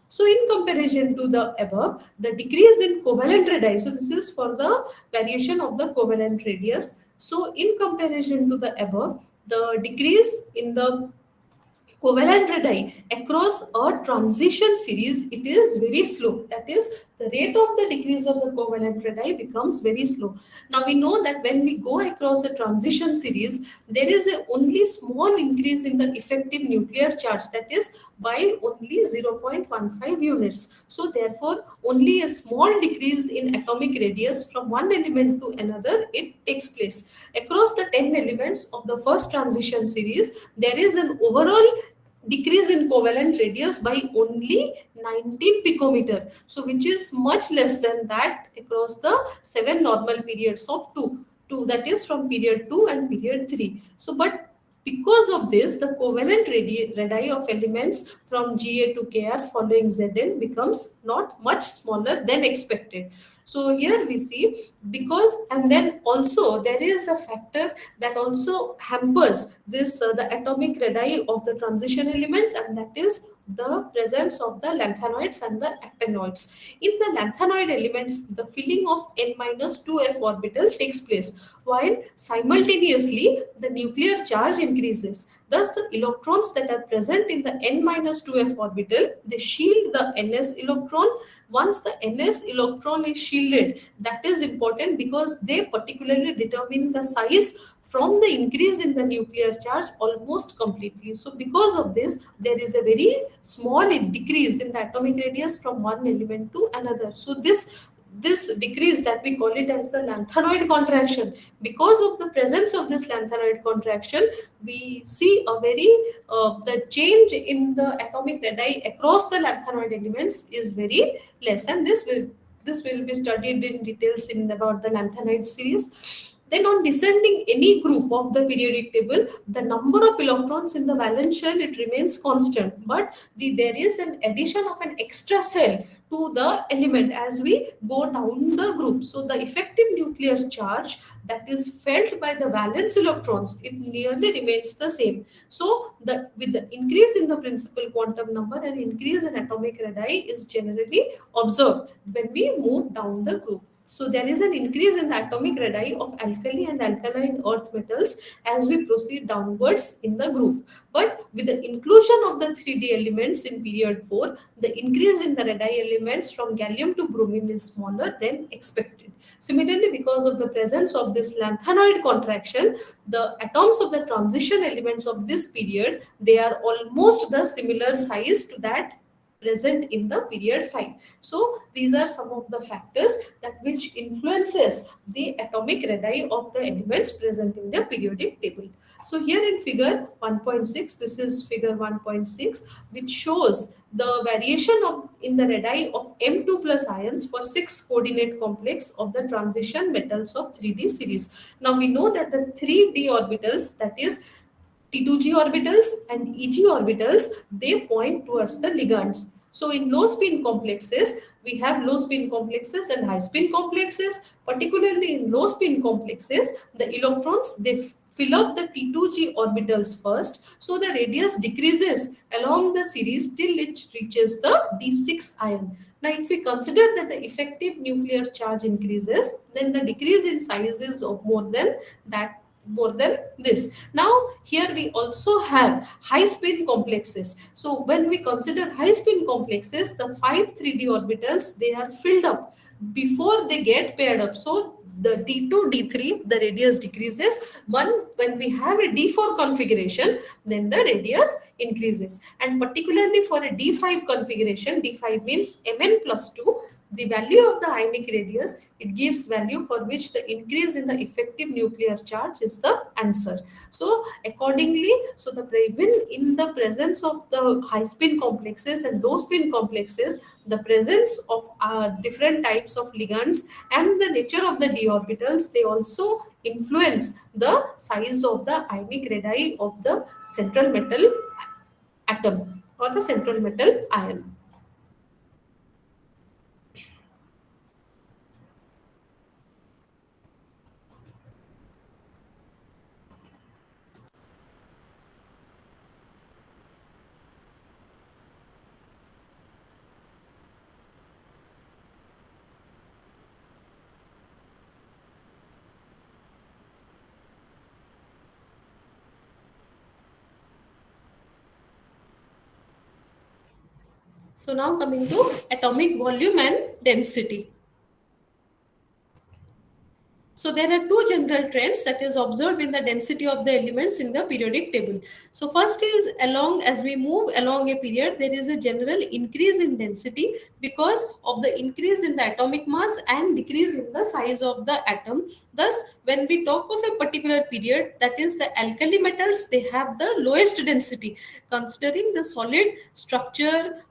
So in comparison to the above, the decrease in covalent radii, so this is for the variation of the covalent radius. So in comparison to the above, the decrease in the covalent radii across a transition series, it is very slow. That is, the rate of the decrease of the covalent radii becomes very slow. Now we know that when we go across a transition series, there is a only small increase in the effective nuclear charge, that is by only 0.15 units. So therefore only a small decrease in atomic radius from one element to another it takes place. Across the 10 elements of the first transition series, there is an overall decrease in covalent radius by only 19 picometer, so which is much less than that across the seven normal periods of 2, that is from period 2 and period 3. So but because of this, the covalent radii of elements from Ga to Kr following Zn becomes not much smaller than expected. So here we see, because, and then also there is a factor that also hampers this the atomic radii of the transition elements, and that is the presence of the lanthanoids and the actinoids. In the lanthanoid element, the filling of n minus 2f orbital takes place, while simultaneously the nuclear charge increases. Thus, the electrons that are present in the n minus 2f orbital, they shield the ns electron. Once the ns electron is shielded, that is important because they particularly determine the size from the increase in the nuclear charge almost completely. So because of this, there is a very small decrease in the atomic radius from one element to another. So this decrease, that we call it as the lanthanoid contraction, because of the presence of this lanthanoid contraction, we see a very the change in the atomic radii across the lanthanoid elements is very less, and this will be studied in details in about the lanthanoid series. Then on descending any group of the periodic table, the number of electrons in the valence shell it remains constant, but there is an addition of an extra cell to the element as we go down the group. So the effective nuclear charge that is felt by the valence electrons, it nearly remains the same. So with the increase in the principal quantum number, and increase in atomic radii is generally observed when we move down the group. So there is an increase in the atomic radii of alkali and alkaline earth metals as we proceed downwards in the group. But with the inclusion of the 3D elements in period 4, the increase in the radii elements from gallium to bromine is smaller than expected. Similarly, because of the presence of this lanthanoid contraction, the atoms of the transition elements of this period, they are almost the similar size to that present in the period 5. So these are some of the factors that which influences the atomic radii of the elements present in the periodic table. So here in figure 1.6, this is figure 1.6, which shows the variation of in the radii of M2 plus ions for 6 coordinate complex of the transition metals of 3D series. Now we know that the 3D orbitals, that is T2G orbitals and EG orbitals, they point towards the ligands. So in low spin complexes, we have low spin complexes and high spin complexes. Particularly in low spin complexes, the electrons, they fill up the T2G orbitals first. So the radius decreases along the series till it reaches the D6 ion. Now if we consider that the effective nuclear charge increases, then the decrease in size is of more than this. Now here we also have high spin complexes. So when we consider high spin complexes, the 5 3D orbitals, they are filled up before they get paired up. So the D2 D3, the radius decreases. When we have a D4 configuration, then the radius increases. And particularly for a D5 configuration, D5 means Mn plus 2, the value of the ionic radius, it gives value for which the increase in the effective nuclear charge is the answer. So accordingly, so the even in the presence of the high spin complexes and low spin complexes, the presence of different types of ligands and the nature of the d orbitals, they also influence the size of the ionic radii of the central metal atom or the central metal ion. So now coming to atomic volume and density. So there are two general trends that is observed in the density of the elements in the periodic table. So first is, along as we move along a period, there is a general increase in density because of the increase in the atomic mass and decrease in the size of the atom. Thus, when we talk of a particular period, that is the alkali metals, they have the lowest density. Considering the solid structure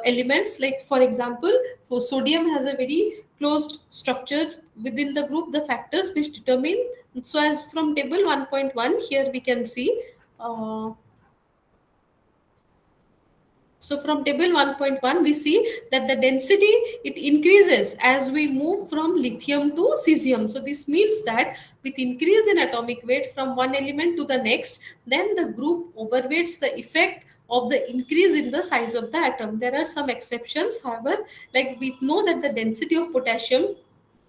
elements, like for example, for sodium has a very closed structure within the group, the factors which determine. So as from table 1.1, here we can see, uh, so from table 1.1, we see that the density, it increases as we move from lithium to cesium. So this means that with increase in atomic weight from one element to the next, then the group overweights the effect of the increase in the size of the atom. There are some exceptions, however, like we know that the density of potassium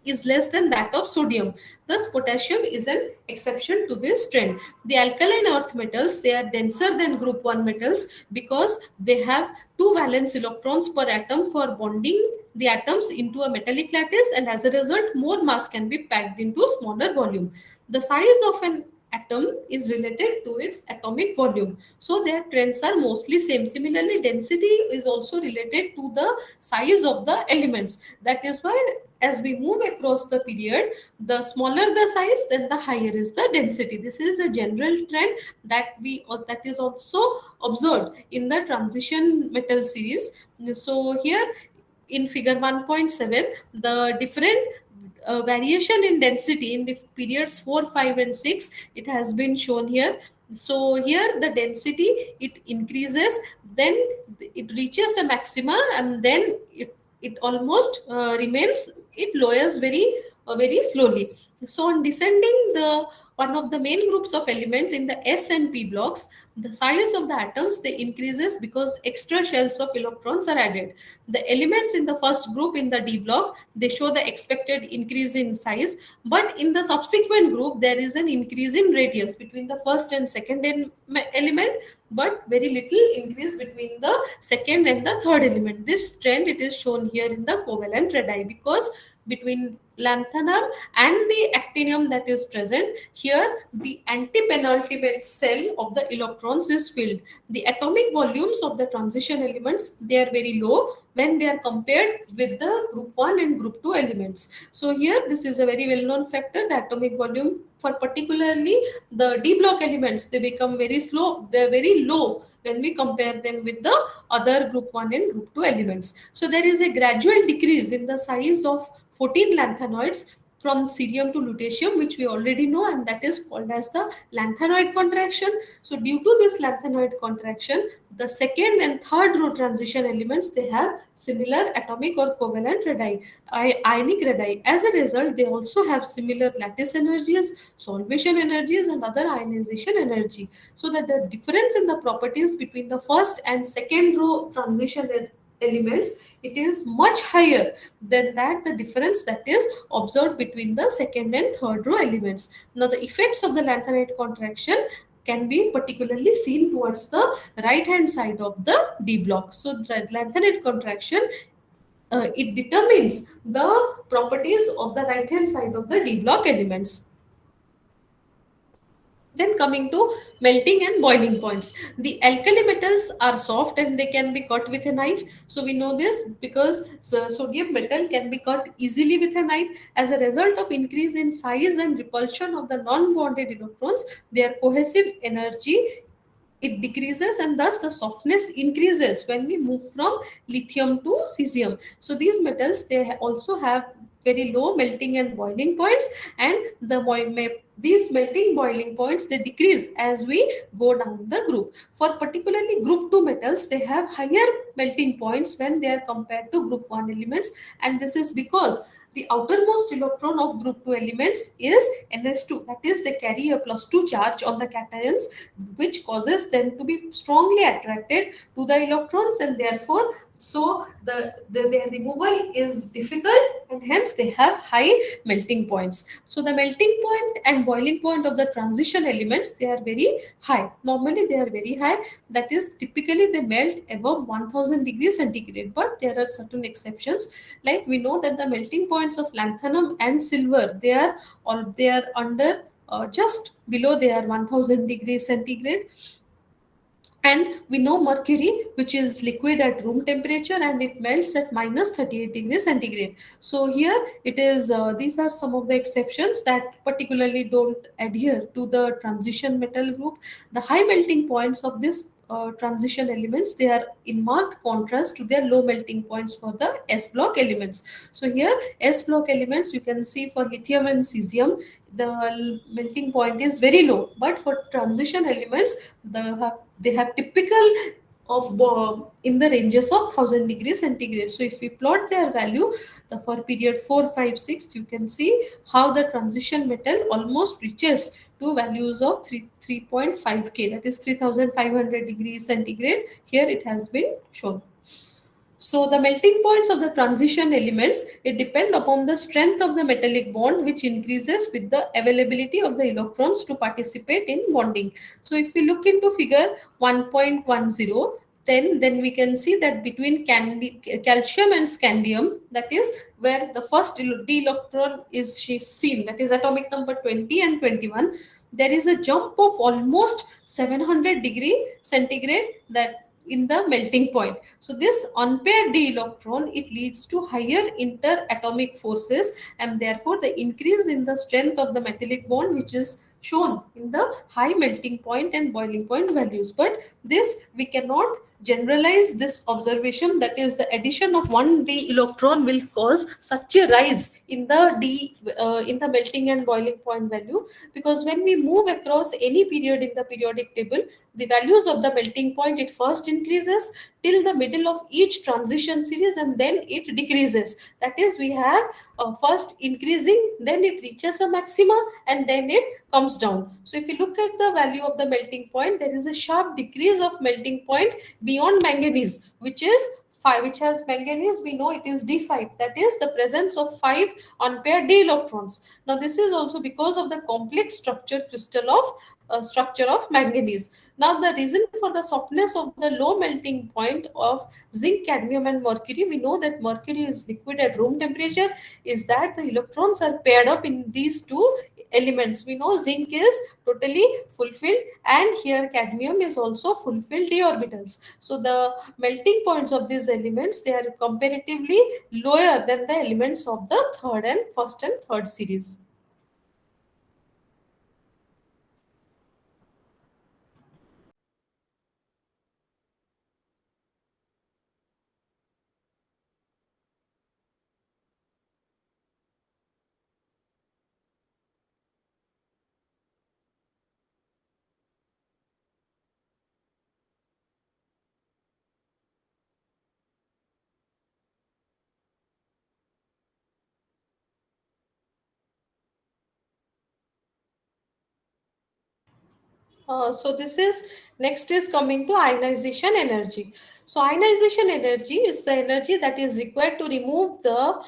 is less than that of sodium. Thus, potassium is an exception to this trend. The alkaline earth metals, they are denser than group 1 metals because they have two valence electrons per atom for bonding the atoms into a metallic lattice, and as a result, more mass can be packed into smaller volume. The size of an atom is related to its atomic volume. So their trends are mostly same. Similarly, density is also related to the size of the elements. That is why as we move across the period, the smaller the size, then the higher is the density. This is a general trend that that is also observed in the transition metal series. So here in figure 1.7, the different variation in density in the periods 4, 5 and 6, it has been shown here. So here the density, it increases, then it reaches a maxima, and then it almost remains, it lowers very very slowly. So on descending the one of the main groups of elements in the S and P blocks, the size of the atoms they increases because extra shells of electrons are added. The elements in the first group in the D block they show the expected increase in size, but in the subsequent group there is an increase in radius between the first and second element, but very little increase between the second and the third element. This trend it is shown here in the covalent radii, because between lanthanum and the actinium that is present here, the antipenultimate cell of the electrons is filled. The atomic volumes of the transition elements they are very low when they are compared with the group 1 and group 2 elements. So here this is a very well known factor. The atomic volume for particularly the D block elements they become very slow, they're very low when we compare them with the other group 1 and group 2 elements. So there is a gradual decrease in the size of 14 lanthanoids from cerium to lutetium, which we already know, and that is called as the lanthanoid contraction. So due to this lanthanoid contraction, the second and third row transition elements they have similar atomic or covalent radii, ionic radii. As a result, they also have similar lattice energies, solvation energies, and other ionization energy. So that the difference in the properties between the first and second row transition elements it is much higher than that the difference that is observed between the second and third row elements. Now the effects of the lanthanide contraction can be particularly seen towards the right hand side of the D block. So the lanthanide contraction it determines the properties of the right hand side of the D block elements. Then coming to melting and boiling points. The alkali metals are soft and they can be cut with a knife. So we know this because sodium metal can be cut easily with a knife. As a result of increase in size and repulsion of the non-bonded electrons, their cohesive energy it decreases and thus the softness increases when we move from lithium to cesium. So these metals they also have very low melting and boiling points, and these melting boiling points they decrease as we go down the group. For particularly group 2 metals they have higher melting points when they are compared to group 1 elements, and this is because the outermost electron of group 2 elements is ns2, that is they carry a +2 charge on the cations, which causes them to be strongly attracted to the electrons, and therefore so their removal is difficult and hence they have high melting points. So the melting point and boiling point of the transition elements they are very high. Normally they are very high, that is typically they melt above 1000 degrees centigrade, but there are certain exceptions. Like we know that the melting points of lanthanum and silver they are under just below they are 1000 degrees centigrade, and we know mercury which is liquid at room temperature and it melts at -38 degrees centigrade. So here it is these are some of the exceptions that particularly don't adhere to the transition metal group. The high melting points of this transition elements they are in marked contrast to their low melting points for the S block elements. So here S block elements you can see for lithium and cesium the melting point is very low, but for transition elements they have typical of in the ranges of 1000 degrees centigrade. So if we plot their value for period 4 5 6, you can see how the transition metal almost reaches to values of 3.5 K, that is 3500 degrees centigrade. Here it has been shown. So the melting points of the transition elements it depend upon the strength of the metallic bond, which increases with the availability of the electrons to participate in bonding. So if we look into figure 1.10, then we can see that between calcium and scandium, that is where the first d electron is seen, that is atomic number 20 and 21, there is a jump of almost 700 degree centigrade that in the melting point. So this unpaired d electron it leads to higher interatomic forces, and therefore the increase in the strength of the metallic bond which is shown in the high melting point and boiling point values. But this we cannot generalize this observation, that is the addition of one d electron will cause such a rise in the in the melting and boiling point value, because when we move across any period in the periodic table, the values of the melting point it first increases till the middle of each transition series and then it decreases. That is we have first increasing, then it reaches a maxima, and then it comes down. So if you look at the value of the melting point, there is a sharp decrease of melting point beyond manganese, which is 5, which has manganese, we know it is D5, that is the presence of 5 unpaired d electrons. Now this is also because of the complex structure of manganese. Now the reason for the softness of the low melting point of zinc, cadmium and mercury, we know that mercury is liquid at room temperature, is that the electrons are paired up in these two elements. We know zinc is totally fulfilled, and here cadmium is also fulfilled d orbitals. So the melting points of these elements, they are comparatively lower than the elements of the third and first and third series. So this is next is coming to ionization energy. So ionization energy is the energy that is required uh, to remove the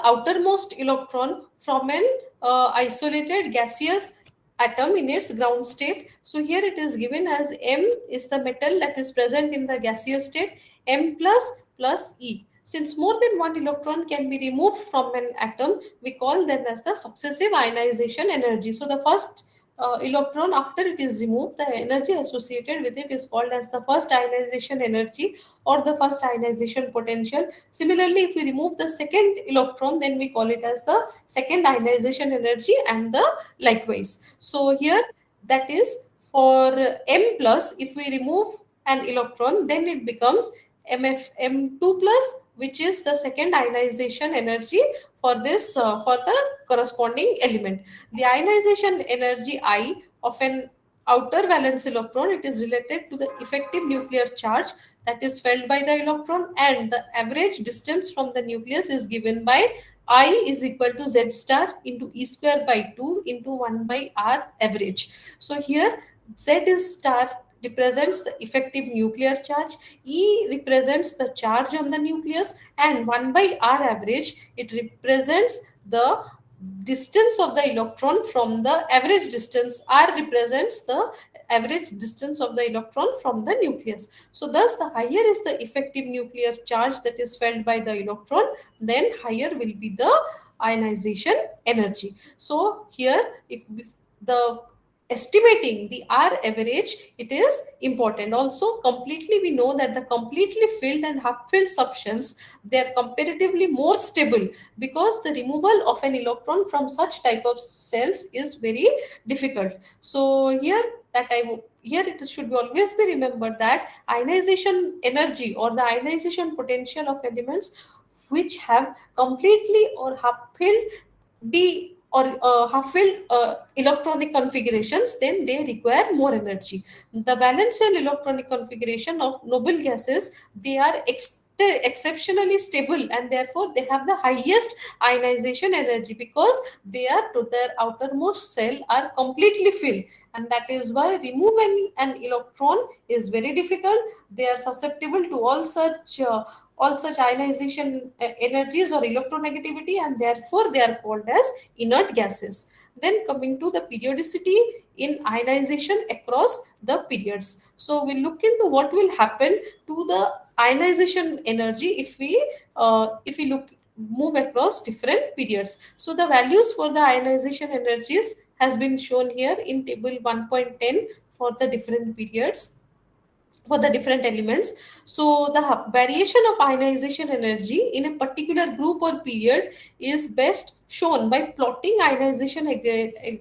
outermost electron from an isolated gaseous atom in its ground state. So here it is given as M is the metal that is present in the gaseous state, M plus E. Since more than one electron can be removed from an atom, we call them as the successive ionization energy. So the first electron, after it is removed, the energy associated with it is called as the first ionization energy or the first ionization potential. Similarly, if we remove the second electron, then we call it as the second ionization energy, and the likewise. So here, that is for M plus, if we remove an electron, then it becomes M2 plus, which is the second ionization energy for this for the corresponding element. The ionization energy I of an outer valence electron, it is related to the effective nuclear charge that is felt by the electron, and the average distance from the nucleus is given by I is equal to z star into e square by 2 into 1 by r average. So here z is star represents the effective nuclear charge, e represents the charge on the nucleus, and 1 by r average, it represents the distance of the electron from the average distance. R represents the average distance of the electron from the nucleus. So thus the higher is the effective nuclear charge that is felt by the electron, then higher will be the ionization energy. So here, if the estimating the R average, it is important. Also, completely, we know that the completely filled and half filled substance, they are comparatively more stable, because the removal of an electron from such type of cells is very difficult. So here, here it should be always be remembered that ionization energy or the ionization potential of elements which have completely or half filled the or half filled electronic configurations, then they require more energy. The valence shell electronic configuration of noble gases, they are exceptionally stable, and therefore they have the highest ionization energy, because they are to their outermost cell are completely filled, and that is why removing an electron is very difficult. They are susceptible to all such ionization energies or electronegativity, and therefore they are called as inert gases. Then coming to the periodicity in ionization across the periods. So we'll look into what will happen to the ionization energy if we look move across different periods. So the values for the ionization energies has been shown here in table 1.10 for the different periods for the different elements. So the variation of ionization energy in a particular group or period is best shown by plotting a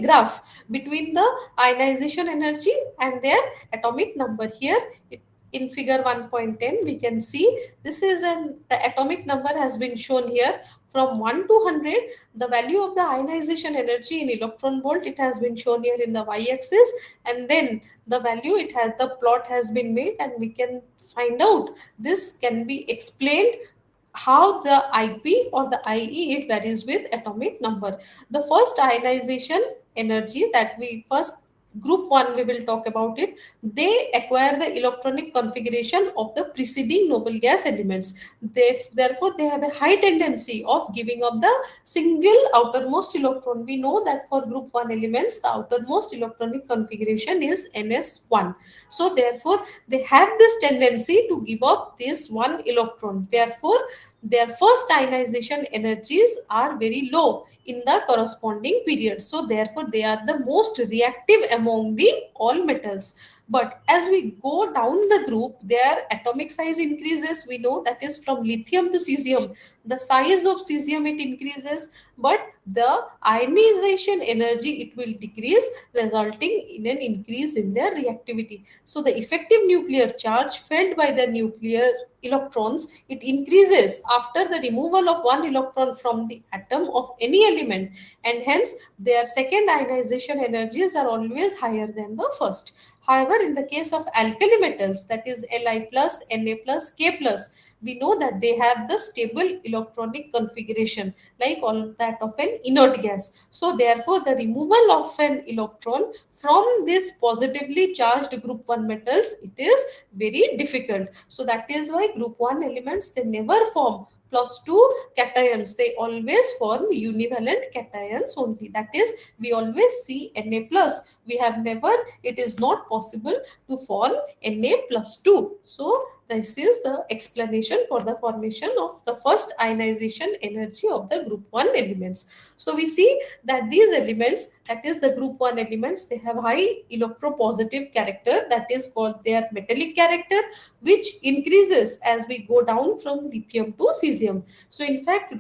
graph between the ionization energy and their atomic number. Here in figure 1.10 we can see this is the atomic number has been shown here from 1 to 100. The value of the ionization energy in electron volt, it has been shown here in the y-axis, and then the value, it has the plot has been made, and we can find out this can be explained how the IP or the IE, it varies with atomic number. The first ionization energy that we first, group 1, we will talk about it. They acquire the electronic configuration of the preceding noble gas elements. Therefore they have a high tendency of giving up the single outermost electron. We know that for group 1 elements the outermost electronic configuration is ns1. So therefore they have this tendency to give up this one electron. Therefore their first ionization energies are very low in the corresponding period. So therefore they are the most reactive among the all metals. But as we go down the group, their atomic size increases. We know that is from lithium to cesium. The size of cesium, it increases, but the ionization energy, it will decrease, resulting in an increase in their reactivity. So the effective nuclear charge felt by the nuclear electrons, it increases after the removal of one electron from the atom of any element, and hence their second ionization energies are always higher than the first. However, in the case of alkali metals, that is Li plus, Na plus, K plus, we know that they have the stable electronic configuration like all that of an inert gas. So therefore the removal of an electron from this positively charged group 1 metals, it is very difficult. So that is why group 1 elements, they never form plus 2 cations. They always form univalent cations only. That is, we always see Na plus. We have never, it is not possible to form Na plus 2. So this is the explanation for the formation of the first ionization energy of the group 1 elements. So we see that these elements, that is the group 1 elements, they have high electropositive character, that is called their metallic character, which increases as we go down from lithium to cesium. So in fact,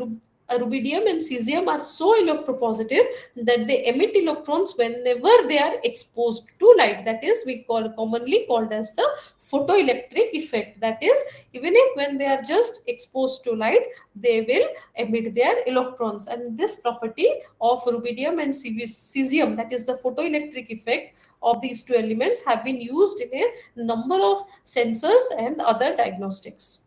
rubidium and cesium are so electropositive that they emit electrons whenever they are exposed to light. That is, we call commonly called as the photoelectric effect. That is, even if when they are just exposed to light, they will emit their electrons. And this property of rubidium and cesium, that is the photoelectric effect of these two elements, have been used in a number of sensors and other diagnostics.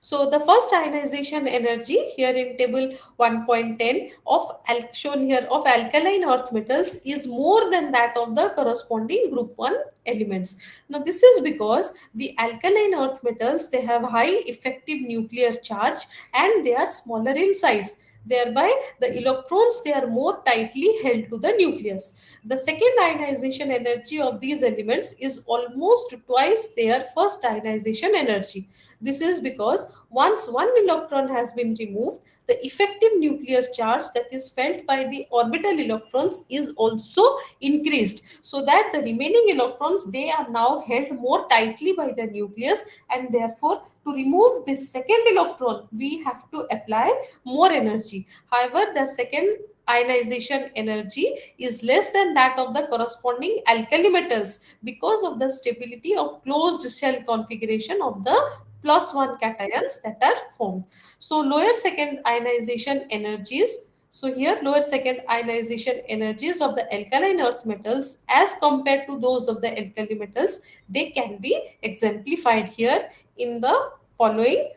So the first ionization energy here in table 1.10 of shown here of alkaline earth metals is more than that of the corresponding group 1 elements. Now this is because the alkaline earth metals, they have high effective nuclear charge and they are smaller in size. Thereby the electrons, they are more tightly held to the nucleus. The second ionization energy of these elements is almost twice their first ionization energy. This is because once one electron has been removed, the effective nuclear charge that is felt by the orbital electrons is also increased, so that the remaining electrons, they are now held more tightly by the nucleus, and therefore to remove this second electron we have to apply more energy. However, the second ionization energy is less than that of the corresponding alkali metals because of the stability of closed shell configuration of the plus 1 cations that are formed. So lower second ionization energies. So here lower second ionization energies of the alkaline earth metals as compared to those of the alkali metals, they can be exemplified here in the following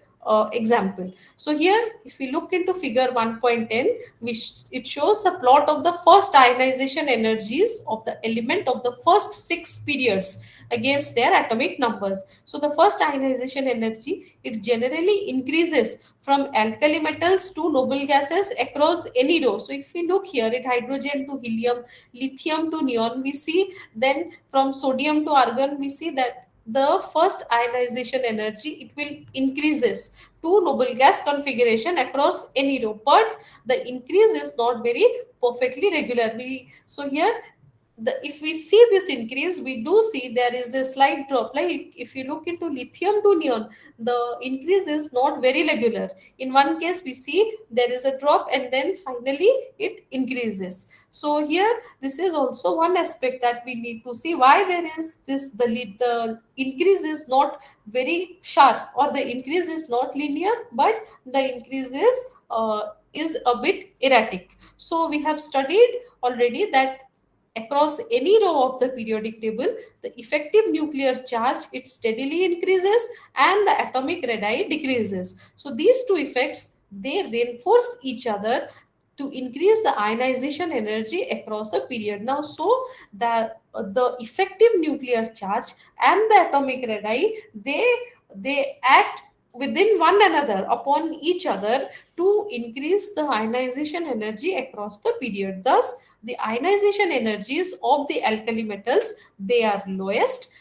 example. So here if we look into figure 1.10, which it shows the plot of the first ionization energies of the element of the first 6 periods against their atomic numbers. So the first ionization energy, it generally increases from alkali metals to noble gases across any row. So if we look here at hydrogen to helium, lithium to neon, we see then from sodium to argon, we see that the first ionization energy, it will increases to noble gas configuration across any row, but the increase is not very perfectly regular. So here if we see this increase, we do see there is a slight drop. Like if you look into lithium to neon, the increase is not very regular. In one case we see there is a drop and then finally it increases. So here this is also one aspect that we need to see, why there is this, the increase is not very sharp, or the increase is not linear, but the increase is a bit erratic. So we have studied already that across any row of the periodic table, the effective nuclear charge it steadily increases and the atomic radii decreases. So these two effects they reinforce each other to increase the ionization energy across a period. Now, so the effective nuclear charge and the atomic radii they act within one another upon each other to increase the ionization energy across the period. Thus, the ionization energies of the alkali metals they are lowest,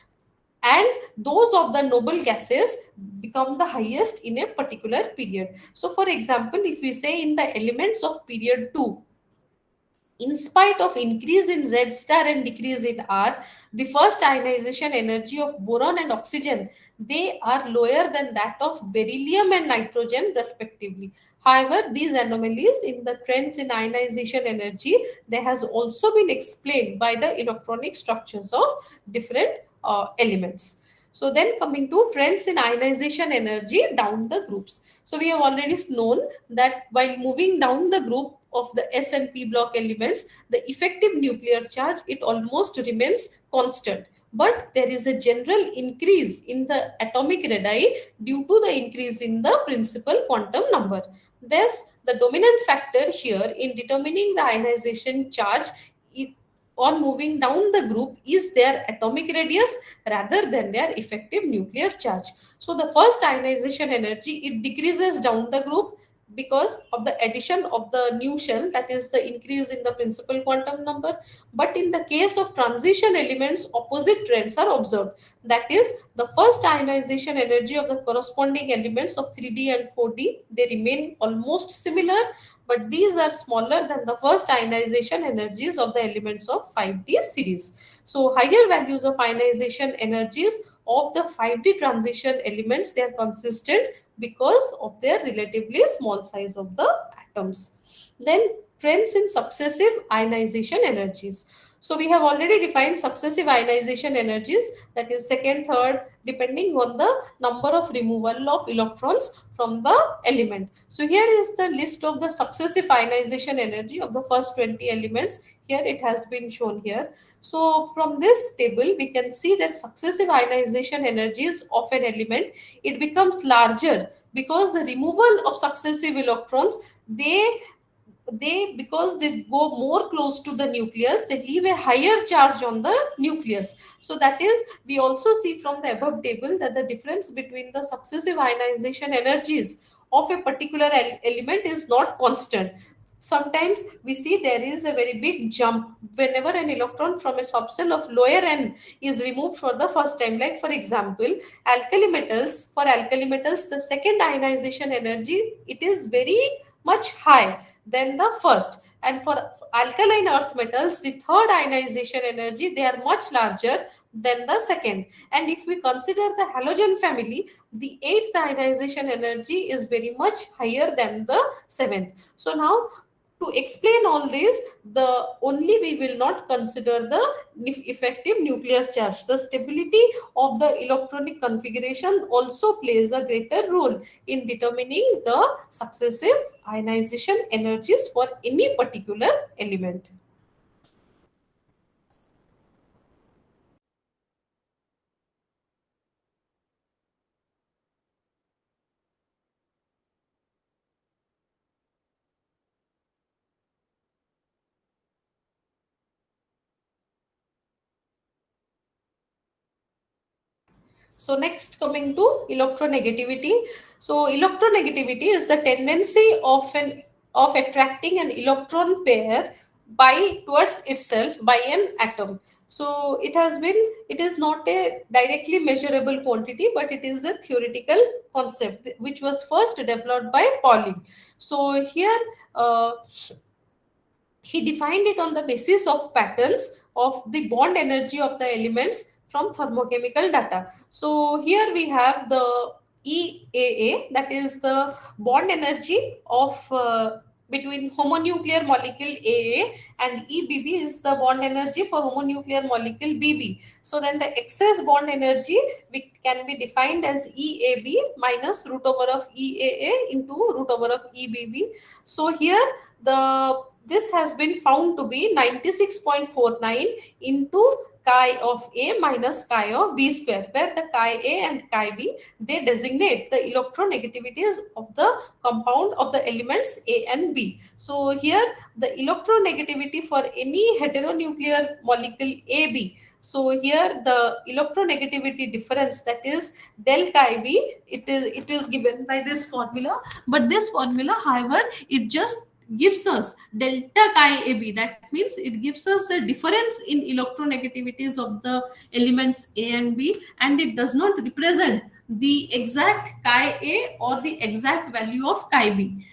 and those of the noble gases become the highest in a particular period. So for example, if we say in the elements of period 2, in spite of increase in Z star and decrease in R, the first ionization energy of boron and oxygen, they are lower than that of beryllium and nitrogen respectively. However, these anomalies in the trends in ionization energy, they has also been explained by the electronic structures of different elements. So then coming to trends in ionization energy down the groups. So we have already known that while moving down the group of the S and P block elements, the effective nuclear charge it almost remains constant. But there is a general increase in the atomic radii due to the increase in the principal quantum number. Thus, the dominant factor here in determining the ionization charge on moving down the group is their atomic radius rather than their effective nuclear charge. So the first ionization energy it decreases down the group because of the addition of the new shell, that is the increase in the principal quantum number. But in the case of transition elements, opposite trends are observed. That is, the first ionization energy of the corresponding elements of 3D and 4D they remain almost similar, but these are smaller than the first ionization energies of the elements of 5D series. So higher values of ionization energies of the 5D transition elements they are consistent because of their relatively small size of the atoms. Then trends in successive ionization energies. So we have already defined successive ionization energies, that is second, third, depending on the number of removal of electrons from the element. So here is the list of the successive ionization energy of the first 20 elements. Here it has been shown here. So from this table, we can see that successive ionization energies of an element, it becomes larger because the removal of successive electrons, they because they go more close to the nucleus, they leave a higher charge on the nucleus. So that is, we also see from the above table that the difference between the successive ionization energies of a particular element is not constant. Sometimes we see there is a very big jump whenever an electron from a subcell of lower n is removed for the first time. Like for example, alkali metals, for alkali metals the second ionization energy it is very much high than the first, and for alkaline earth metals the third ionization energy they are much larger than the second. And if we consider the halogen family, the eighth ionization energy is very much higher than the seventh. So now, to explain all this, the only we will not consider the effective nuclear charge. The stability of the electronic configuration also plays a greater role in determining the successive ionization energies for any particular element. So next, coming to electronegativity. So electronegativity is the tendency of attracting an electron pair by towards itself by an atom. So it is not a directly measurable quantity, but it is a theoretical concept which was first developed by Pauling. So here he defined it on the basis of patterns of the bond energy of the elements from thermochemical data. So here we have the EAA, that is the bond energy of between homonuclear molecule AA, and EBB is the bond energy for homonuclear molecule BB. So then the excess bond energy which can be defined as EAB minus root over of EAA into root over of EBB. So here the this has been found to be 96.49 into chi of A minus chi of B square, where the chi A and chi B, they designate the electronegativities of the compound of the elements A and B. So here the electronegativity for any heteronuclear molecule AB. So here the electronegativity difference, that is del chi B, it is given by this formula. But this formula, however, it just gives us delta chi AB. That means it gives us the difference in electronegativities of the elements A and B, and it does not represent the exact chi A or the exact value of chi B.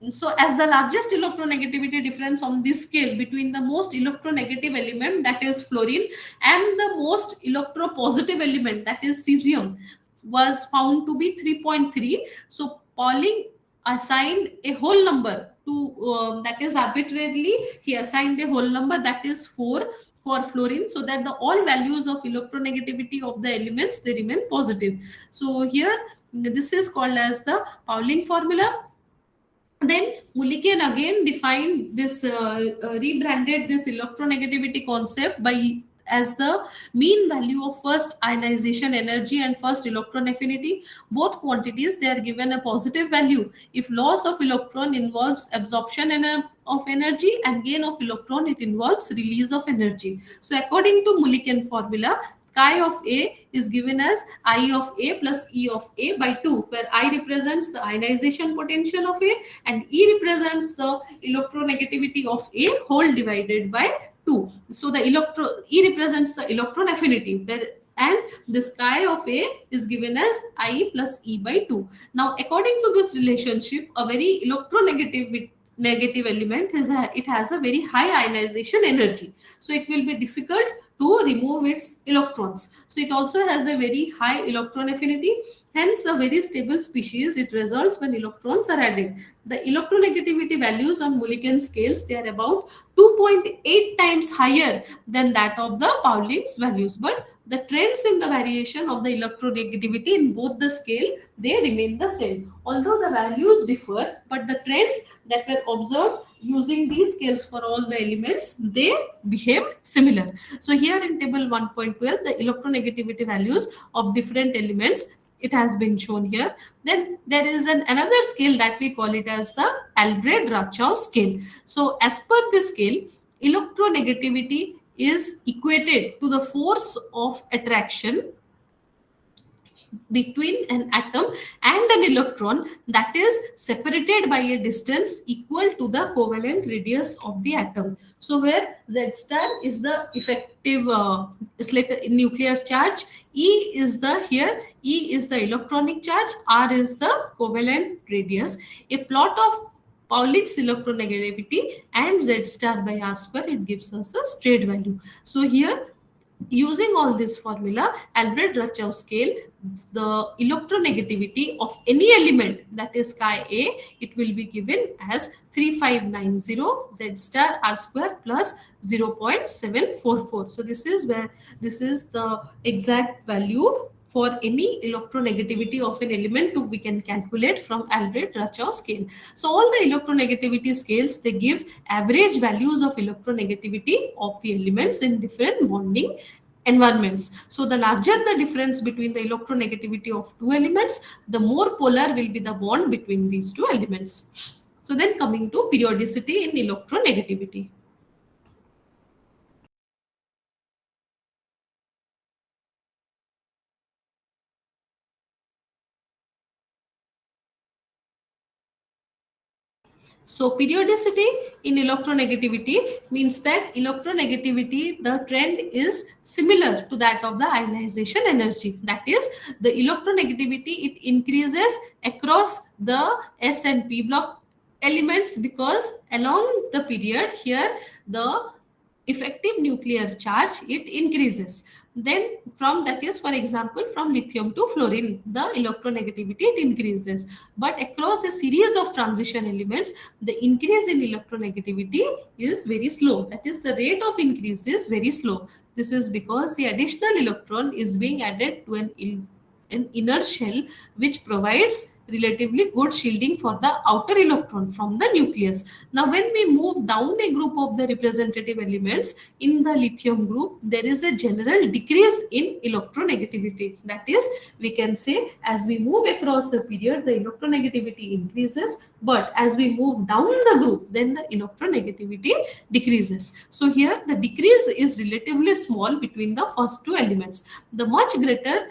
So as the largest electronegativity difference on this scale between the most electronegative element, that is fluorine, and the most electropositive element, that is cesium, was found to be 3.3. So Pauling assigned a whole number to, that is arbitrarily he assigned a whole number, that is 4, for fluorine, so that the all values of electronegativity of the elements, they remain positive. So here this is called as the Pauling formula. Then Mulliken again defined this, rebranded this electronegativity concept by as the mean value of first ionization energy and first electron affinity. Both quantities, they are given a positive value if loss of electron involves absorption of energy, and gain of electron, it involves release of energy. So according to Mulliken formula, chi of A is given as I of A plus E of A by 2, where I represents the ionization potential of A and E represents the electronegativity of A whole divided by 2. So the E represents the electron affinity, and this chi of A is given as I plus E by 2. Now according to this relationship, a very negative element it has a very high ionization energy, so it will be difficult to remove its electrons. So it also has a very high electron affinity, hence a very stable species it results when electrons are added. The electronegativity values on Mulliken scales, they are about 2.8 times higher than that of the Pauling's values, but the trends in the variation of the electronegativity in both the scale, they remain the same. Although the values differ, but the trends that were observed using these scales for all the elements, they behave similar. So here in table 1.12, the electronegativity values of different elements, it has been shown here. Then there is another scale that we call it as the Aldred-Rachau scale. So as per this scale, electronegativity is equated to the force of attraction between an atom and an electron that is separated by a distance equal to the covalent radius of the atom. So where Z star is the effective nuclear charge, E is the here E is the electronic charge, R is the covalent radius. A plot of Paulink's electronegativity and Z star by R square, it gives us a straight value. So here, using all this formula, Albert-Rachau scale, the electronegativity of any element, that is chi A, it will be given as 3590 Z star R square plus 0.744. So this is the exact value for any electronegativity of an element we can calculate from Albert-Rachau scale. So all the electronegativity scales, they give average values of electronegativity of the elements in different bonding environments. So the larger the difference between the electronegativity of two elements, the more polar will be the bond between these two elements. So then coming to periodicity in electronegativity. So periodicity in electronegativity means that electronegativity, the trend is similar to that of the ionization energy. That is, the electronegativity, it increases across the S and P block elements, because along the period here, the effective nuclear charge, it increases. Then from, that is for example, from lithium to fluorine, the electronegativity, it increases. But across a series of transition elements, the increase in electronegativity is very slow. That is, the rate of increase is very slow. This is because the additional electron is being added to an an inner shell which provides relatively good shielding for the outer electron from the nucleus. Now, when we move down a group of the representative elements in the lithium group, there is a general decrease in electronegativity. That is, we can say as we move across a period, the electronegativity increases, but as we move down the group, then the electronegativity decreases. So here the decrease is relatively small between the first two elements. The much greater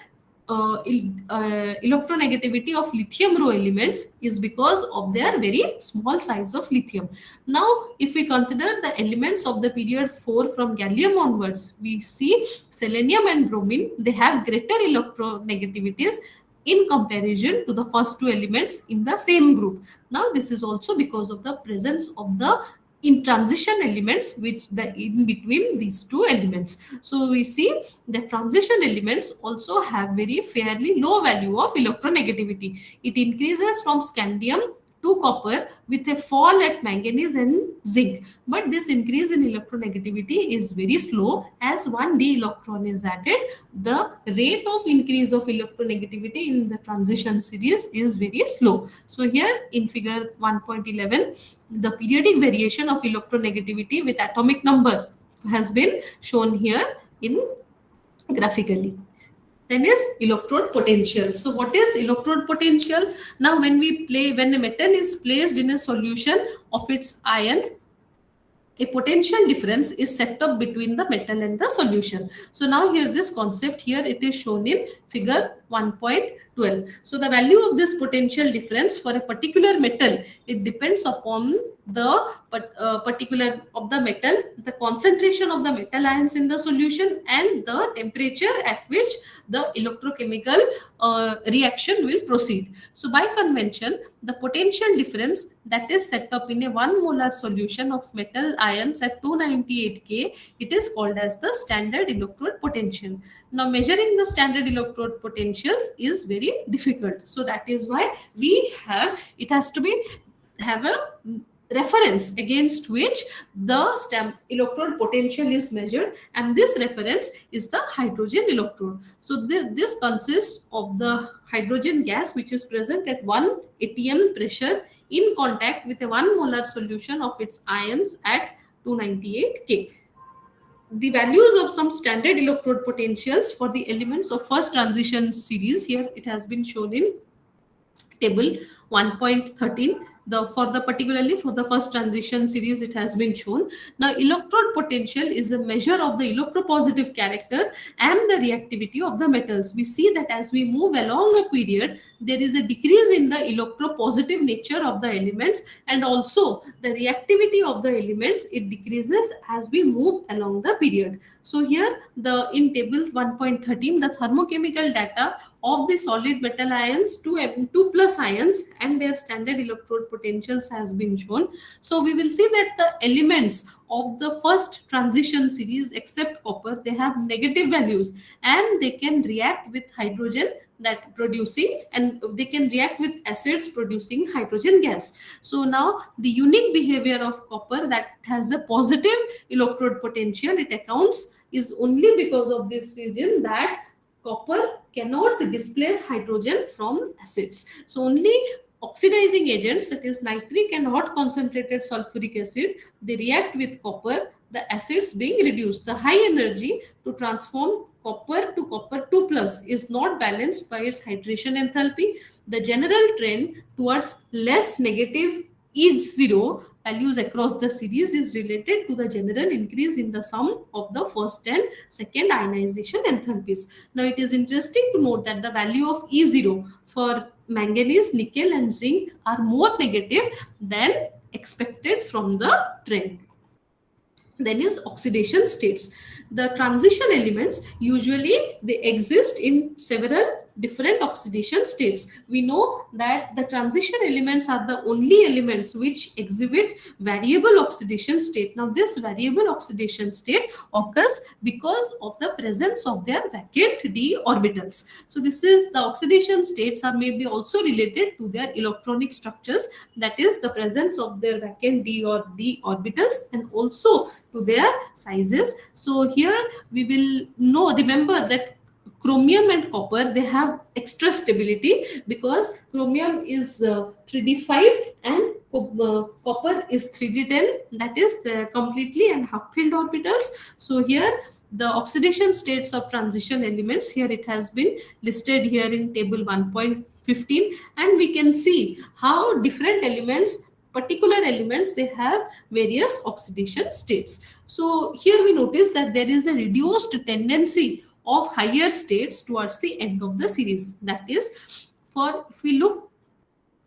electronegativity of lithium row elements is because of their very small size of lithium. Now, if we consider the elements of the period 4 from gallium onwards, we see selenium and bromine, they have greater electronegativities in comparison to the first two elements in the same group. Now, this is also because of the presence of the in transition elements which the in between these two elements. So we see the transition elements also have very fairly low value of electronegativity. It increases from scandium to copper with a fall at manganese and zinc, but this increase in electronegativity is very slow. As one d electron is added, the rate of increase of electronegativity in the transition series is very slow. So here in figure 1.11, the periodic variation of electronegativity with atomic number has been shown here in graphically. Then is electrode potential. So what is electrode potential? Now when a metal is placed in a solution of its ion, a potential difference is set up between the metal and the solution. So now here this concept here it is shown in figure 1.12. So the value of this potential difference for a particular metal, it depends upon the particular of the metal, the concentration of the metal ions in the solution, and the temperature at which the electrochemical reaction will proceed. So by convention, the potential difference that is set up in a 1 molar solution of metal ions at 298 K, it is called as the standard electrode potential. Now measuring the standard electrode potential is very difficult. So that is why it has to be have a reference against which the electrode potential is measured, and this reference is the hydrogen electrode. So this consists of the hydrogen gas which is present at 1 atm pressure in contact with a 1 molar solution of its ions at 298 K. The values of some standard electrode potentials for the elements of first transition series, here it has been shown in table 1.13. Particularly for the first transition series, it has been shown. Now electrode potential is a measure of the electropositive character and the reactivity of the metals. We see that as we move along a period, there is a decrease in the electropositive nature of the elements, and also the reactivity of the elements, it decreases as we move along the period. So here in table 1.13, the thermochemical data of the solid metal ions, 2 plus ions, and their standard electrode potentials has been shown. So we will see that the elements of the first transition series except copper, they have negative values, and they can react with hydrogen that producing, and they can react with acids producing hydrogen gas. So now the unique behavior of copper that has a positive electrode potential, it accounts is only because of this reason that copper cannot displace hydrogen from acids. So only oxidizing agents, that is nitric and hot concentrated sulfuric acid, they react with copper, the acids being reduced. The high energy to transform copper to copper 2 plus is not balanced by its hydration enthalpy. The general trend towards less negative E0 values across the series is related to the general increase in the sum of the first and second ionization enthalpies. Now it is interesting to note that the value of E0 for manganese, nickel and zinc are more negative than expected from the trend. Then is oxidation states. The transition elements, usually they exist in several different oxidation states. We know that the transition elements are the only elements which exhibit variable oxidation state. Now this variable oxidation state occurs because of the presence of their vacant d orbitals. So this is the oxidation states are maybe also related to their electronic structures, that is the presence of their vacant d orbitals, and also to their sizes. So here we will remember that chromium and copper, they have extra stability because chromium is 3d5 and copper is 3d10, that is the completely and half filled orbitals. So here the oxidation states of transition elements, here it has been listed here in table 1.15, and we can see how different elements, particular elements, they have various oxidation states. So here we notice that there is a reduced tendency of higher states towards the end of the series. That is, for if we look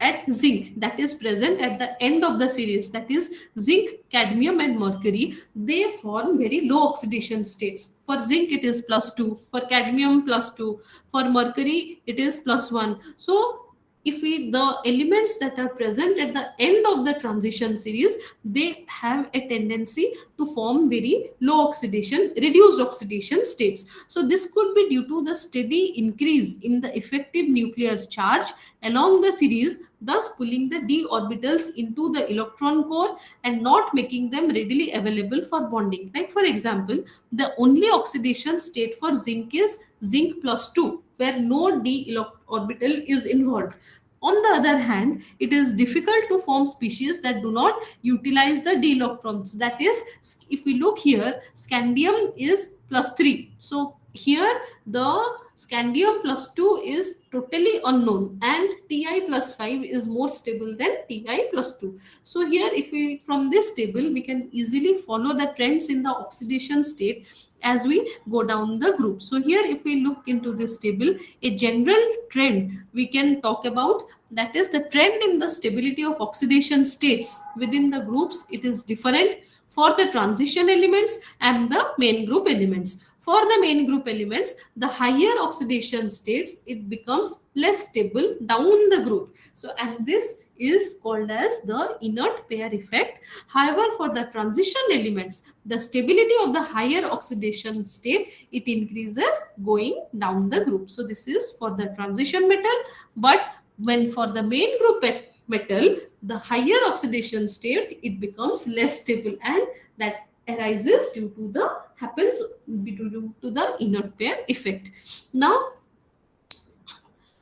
at zinc that is present at the end of the series, that is zinc, cadmium and mercury, they form very low oxidation states. For zinc it is +2, for cadmium +2, for mercury it is +1. So if we, the elements that are present at the end of the transition series, they have a tendency to form very low oxidation, reduced oxidation states. So this could be due to the steady increase in the effective nuclear charge along the series, thus pulling the d orbitals into the electron core and not making them readily available for bonding. Like for example, the only oxidation state for zinc is zinc +2, where no d orbital is involved. On the other hand, it is difficult to form species that do not utilize the d electrons. That is, if we look here, scandium is +3. So here the scandium +2 is totally unknown, and Ti +5 is more stable than Ti +2. So here, if we, from this table, we can easily follow the trends in the oxidation state as we go down the group. So here, if we look into this table, a general trend we can talk about, that is the trend in the stability of oxidation states within the groups. It is different for the transition elements and the main group elements. For the main group elements, the higher oxidation states, it becomes less stable down the group. So, and this is called as the inert pair effect. However, for the transition elements, the stability of the higher oxidation state, it increases going down the group. So this is for the transition metal. But when for the main group metal, the higher oxidation state, it becomes less stable, and that arises due to the, happens due to the inert pair effect. Now,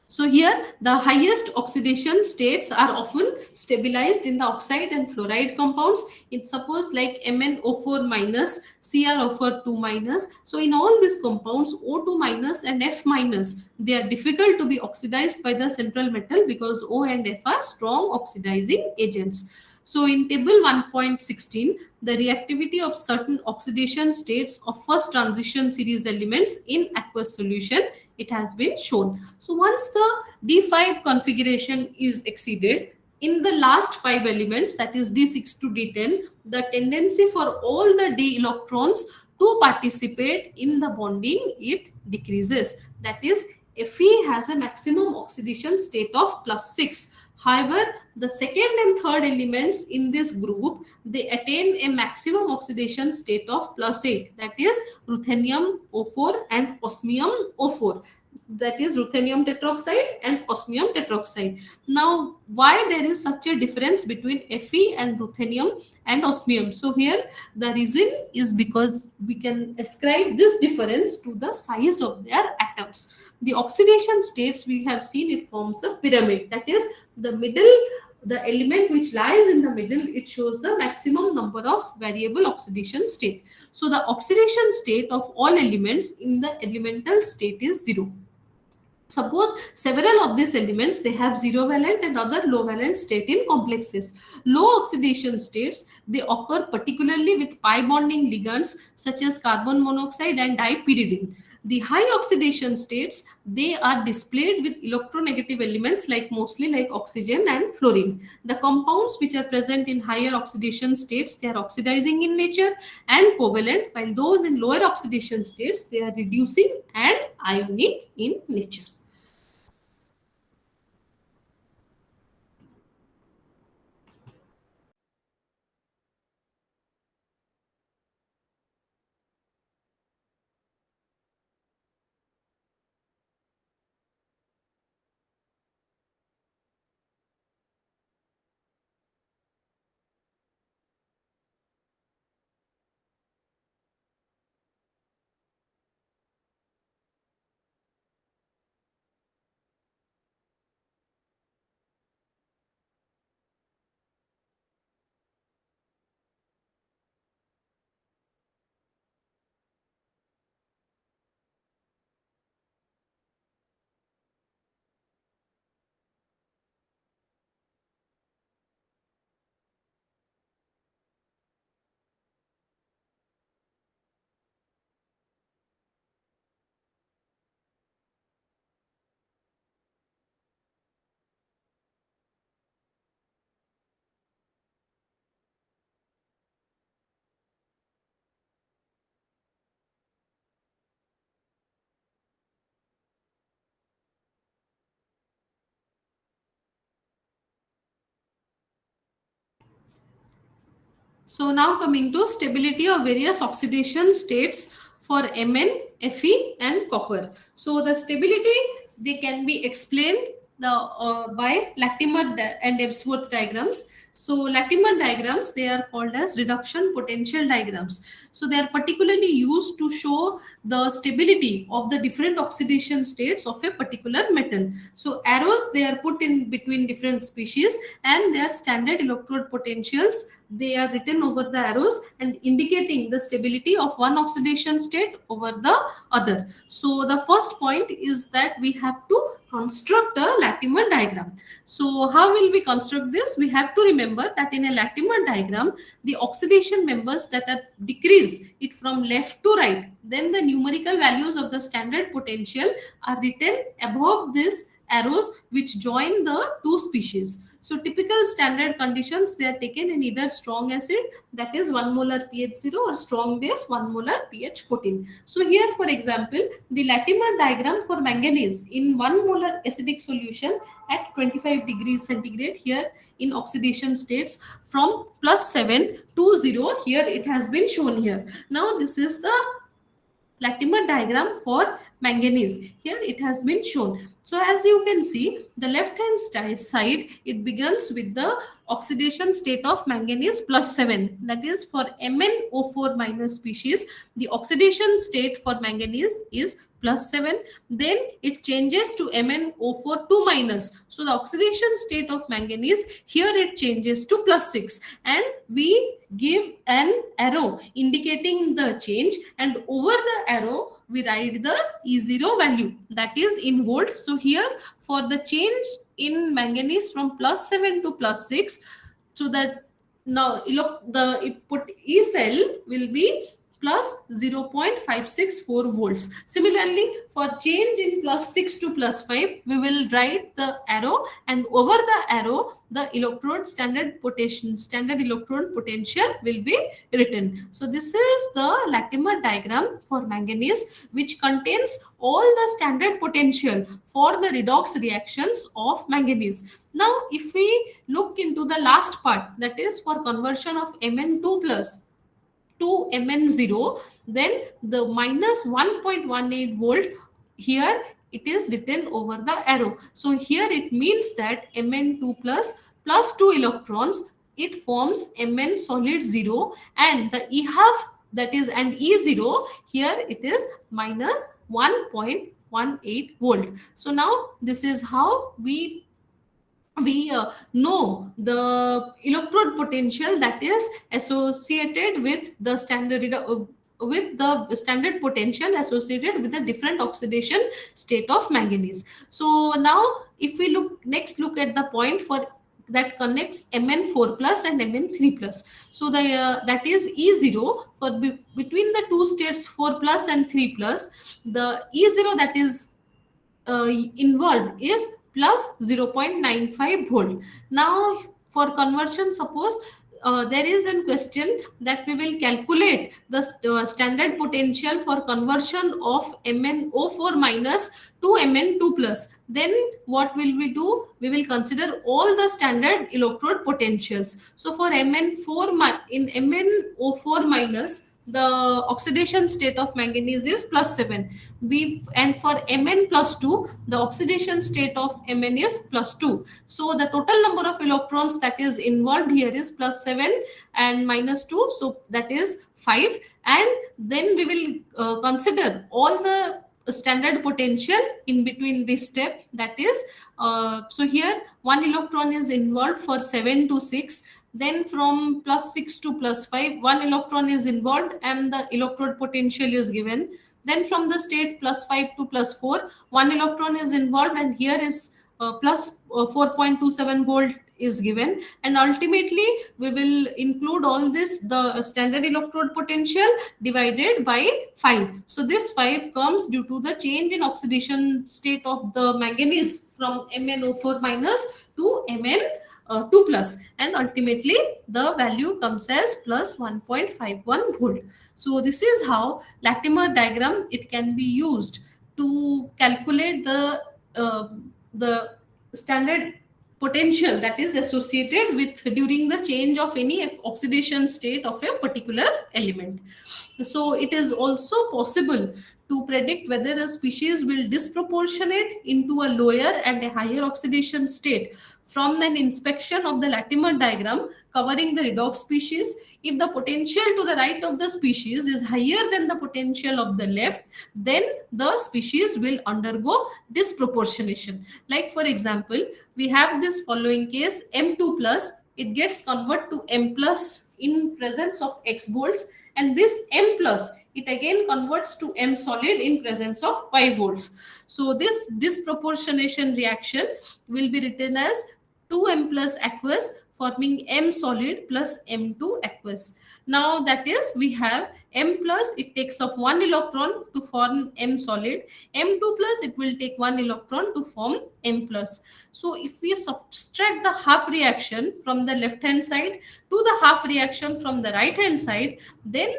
so here the highest oxidation states are often stabilized in the oxide and fluoride compounds. It's suppose like MnO4 minus, CrO4 2 minus. So in all these compounds, O2 minus and F minus, they are difficult to be oxidized by the central metal because O and F are strong oxidizing agents. So in table 1.16, the reactivity of certain oxidation states of first transition series elements in aqueous solution, it has been shown. So once the D5 configuration is exceeded, in the last 5 elements, that is D6 to D10, the tendency for all the D electrons to participate in the bonding, it decreases. That is, Fe has a maximum oxidation state of +6. However, the second and third elements in this group, they attain a maximum oxidation state of +8. That is ruthenium O4 and osmium O4. That is ruthenium tetroxide and osmium tetroxide. Now, why there is such a difference between Fe and ruthenium and osmium? So here the reason is because we can ascribe this difference to the size of their atoms. The oxidation states, we have seen, it forms a pyramid. That is, the middle, the element which lies in the middle, it shows the maximum number of variable oxidation state. So the oxidation state of all elements in the elemental state is 0. Suppose several of these elements, they have zero valent and other low valent state in complexes. Low oxidation states, they occur particularly with pi bonding ligands such as carbon monoxide and dipyridine. The high oxidation states, they are displayed with electronegative elements like mostly like oxygen and fluorine. The compounds which are present in higher oxidation states, they are oxidizing in nature and covalent, while those in lower oxidation states, they are reducing and ionic in nature. So now coming to stability of various oxidation states for Mn, Fe and copper. So the stability, they can be explained by Latimer and Ellsworth diagrams. So Latimer diagrams, they are called as reduction potential diagrams. So they are particularly used to show the stability of the different oxidation states of a particular metal. So arrows, they are put in between different species and their standard electrode potentials, they are written over the arrows and indicating the stability of one oxidation state over the other. So the first point is that we have to construct a Latimer diagram. So how will we construct this? We have to remember that in a Latimer diagram, the oxidation members that are decrease it from left to right, then the numerical values of the standard potential are written above these arrows which join the two species. So typical standard conditions, they are taken in either strong acid, that is 1 molar pH 0, or strong base 1 molar pH 14. So here for example, the Latimer diagram for manganese in 1 molar acidic solution at 25 degrees centigrade, here in oxidation states from +7 to 0, here it has been shown here. Now this is the Latimer diagram for manganese. Here it has been shown. So as you can see, the left hand side, it begins with the oxidation state of manganese +7. That is for MnO4 minus species. The oxidation state for manganese is +7. Then it changes to MnO4 2 minus. So the oxidation state of manganese, here it changes to +6. And we give an arrow indicating the change, and over the arrow we write the E0 value, that is in volt. So here for the change in manganese from +7 to +6, so that now look, the input E cell will be plus 0.564 volts. Similarly, for change in +6 to +5, we will write the arrow, and over the arrow the electrode standard electrode potential will be written. So this is the Latimer diagram for manganese, which contains all the standard potential for the redox reactions of manganese. Now if we look into the last part, that is for conversion of Mn2 plus to Mn0, then the minus 1.18 volt, here it is written over the arrow. So here it means that Mn2 plus 2 electrons, it forms Mn solid 0, and the E half, that is, and E0, here it is minus 1.18 volt. So now this is how we know the electrode potential that is associated with the standard potential associated with the different oxidation state of manganese. So now if we look at the point for that connects Mn4 plus and Mn3 plus. So the that is E0 for between the two states 4 plus and 3 plus, the E0 that is involved is plus 0.95 volt. Now for conversion, suppose there is a question that we will calculate the standard potential for conversion of MnO4 minus to Mn2 plus. Then what will we do? We will consider all the standard electrode potentials. So for in MnO4 minus, the oxidation state of manganese is +7. And for Mn plus 2, the oxidation state of Mn is +2. So the total number of electrons that is involved here is +7 and -2, so that is 5. And then we will consider all the standard potential in between this step, that is so here one electron is involved for 7 to 6. Then from +6 to +5, one electron is involved and the electrode potential is given. Then from the state +5 to +4, one electron is involved and here is plus 4.27 volt is given. And ultimately we will include all this, the standard electrode potential divided by 5. So this 5 comes due to the change in oxidation state of the manganese from MnO4 minus to Mn2 plus, and ultimately the value comes as plus 1.51 volt. So this is how Latimer diagram, it can be used to calculate the standard potential that is associated with during the change of any oxidation state of a particular element. So it is also possible to predict whether a species will disproportionate into a lower and a higher oxidation state from an inspection of the Latimer diagram covering the redox species. If the potential to the right of the species is higher than the potential of the left, then the species will undergo disproportionation. Like for example, we have this following case: M2 plus, it gets converted to M plus in presence of X volts, and this M plus, it again converts to M solid in presence of Y volts. So this disproportionation reaction will be written as 2M plus aqueous forming M solid plus M2 aqueous. Now that is, we have M plus, it takes up one electron to form M solid. M2 plus, it will take one electron to form M plus. So if we subtract the half reaction from the left hand side to the half reaction from the right hand side, then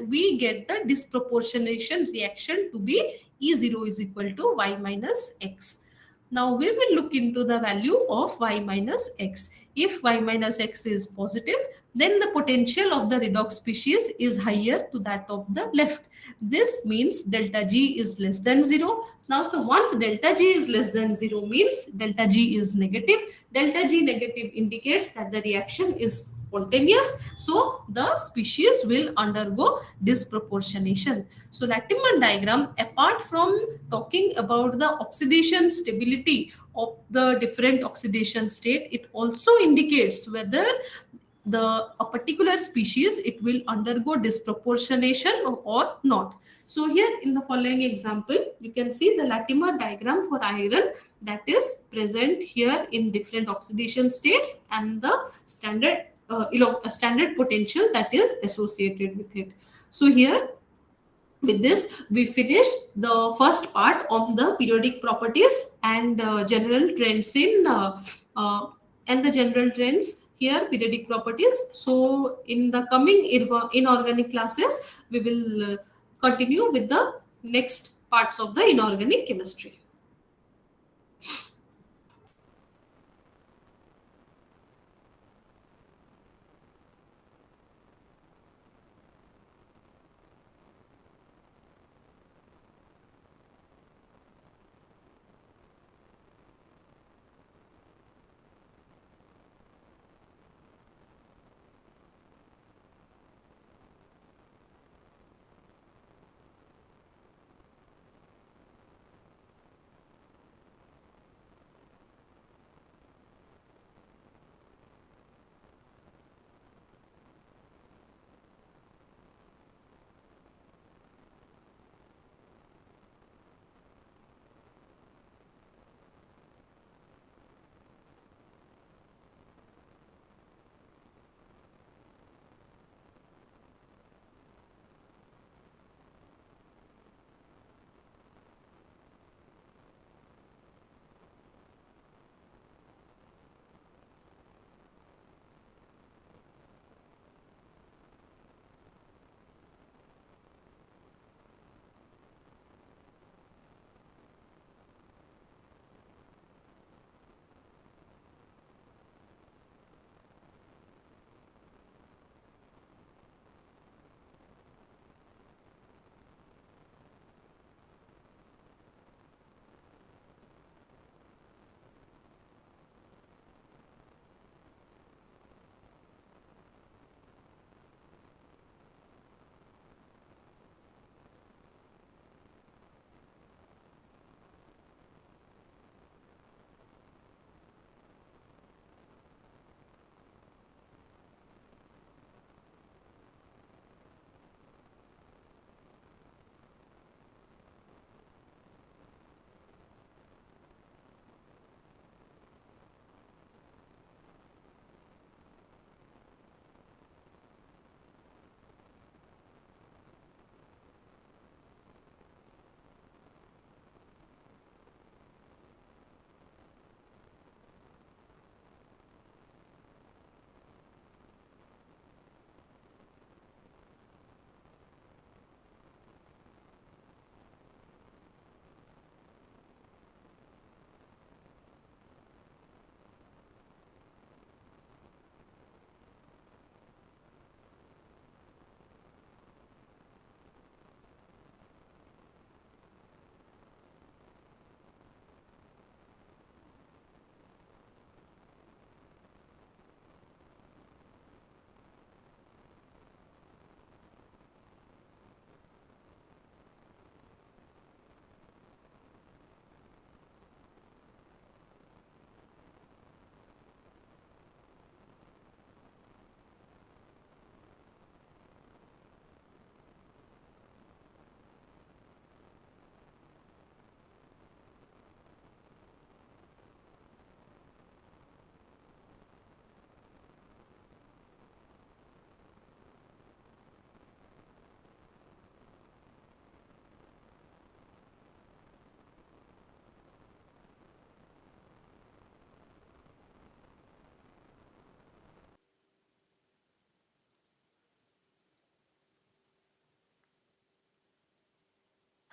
we get the disproportionation reaction to be E0 is equal to Y minus X. Now we will look into the value of Y minus X. If Y minus X is positive, then the potential of the redox species is higher to that of the left. This means delta G is less than 0. Now, so once delta G is less than 0 means delta G is negative. Delta G negative indicates that the reaction is spontaneous, so the species will undergo disproportionation. So Latimer diagram, apart from talking about the oxidation stability of the different oxidation state, it also indicates whether the a particular species it will undergo disproportionation or not. So here in the following example, you can see the Latimer diagram for iron that is present here in different oxidation states and the standard potential that is associated with it. So here, with this we finish the first part of the periodic properties and general trends in uh, and the general trends here periodic properties. So in the coming inorganic classes we will continue with the next parts of the inorganic chemistry.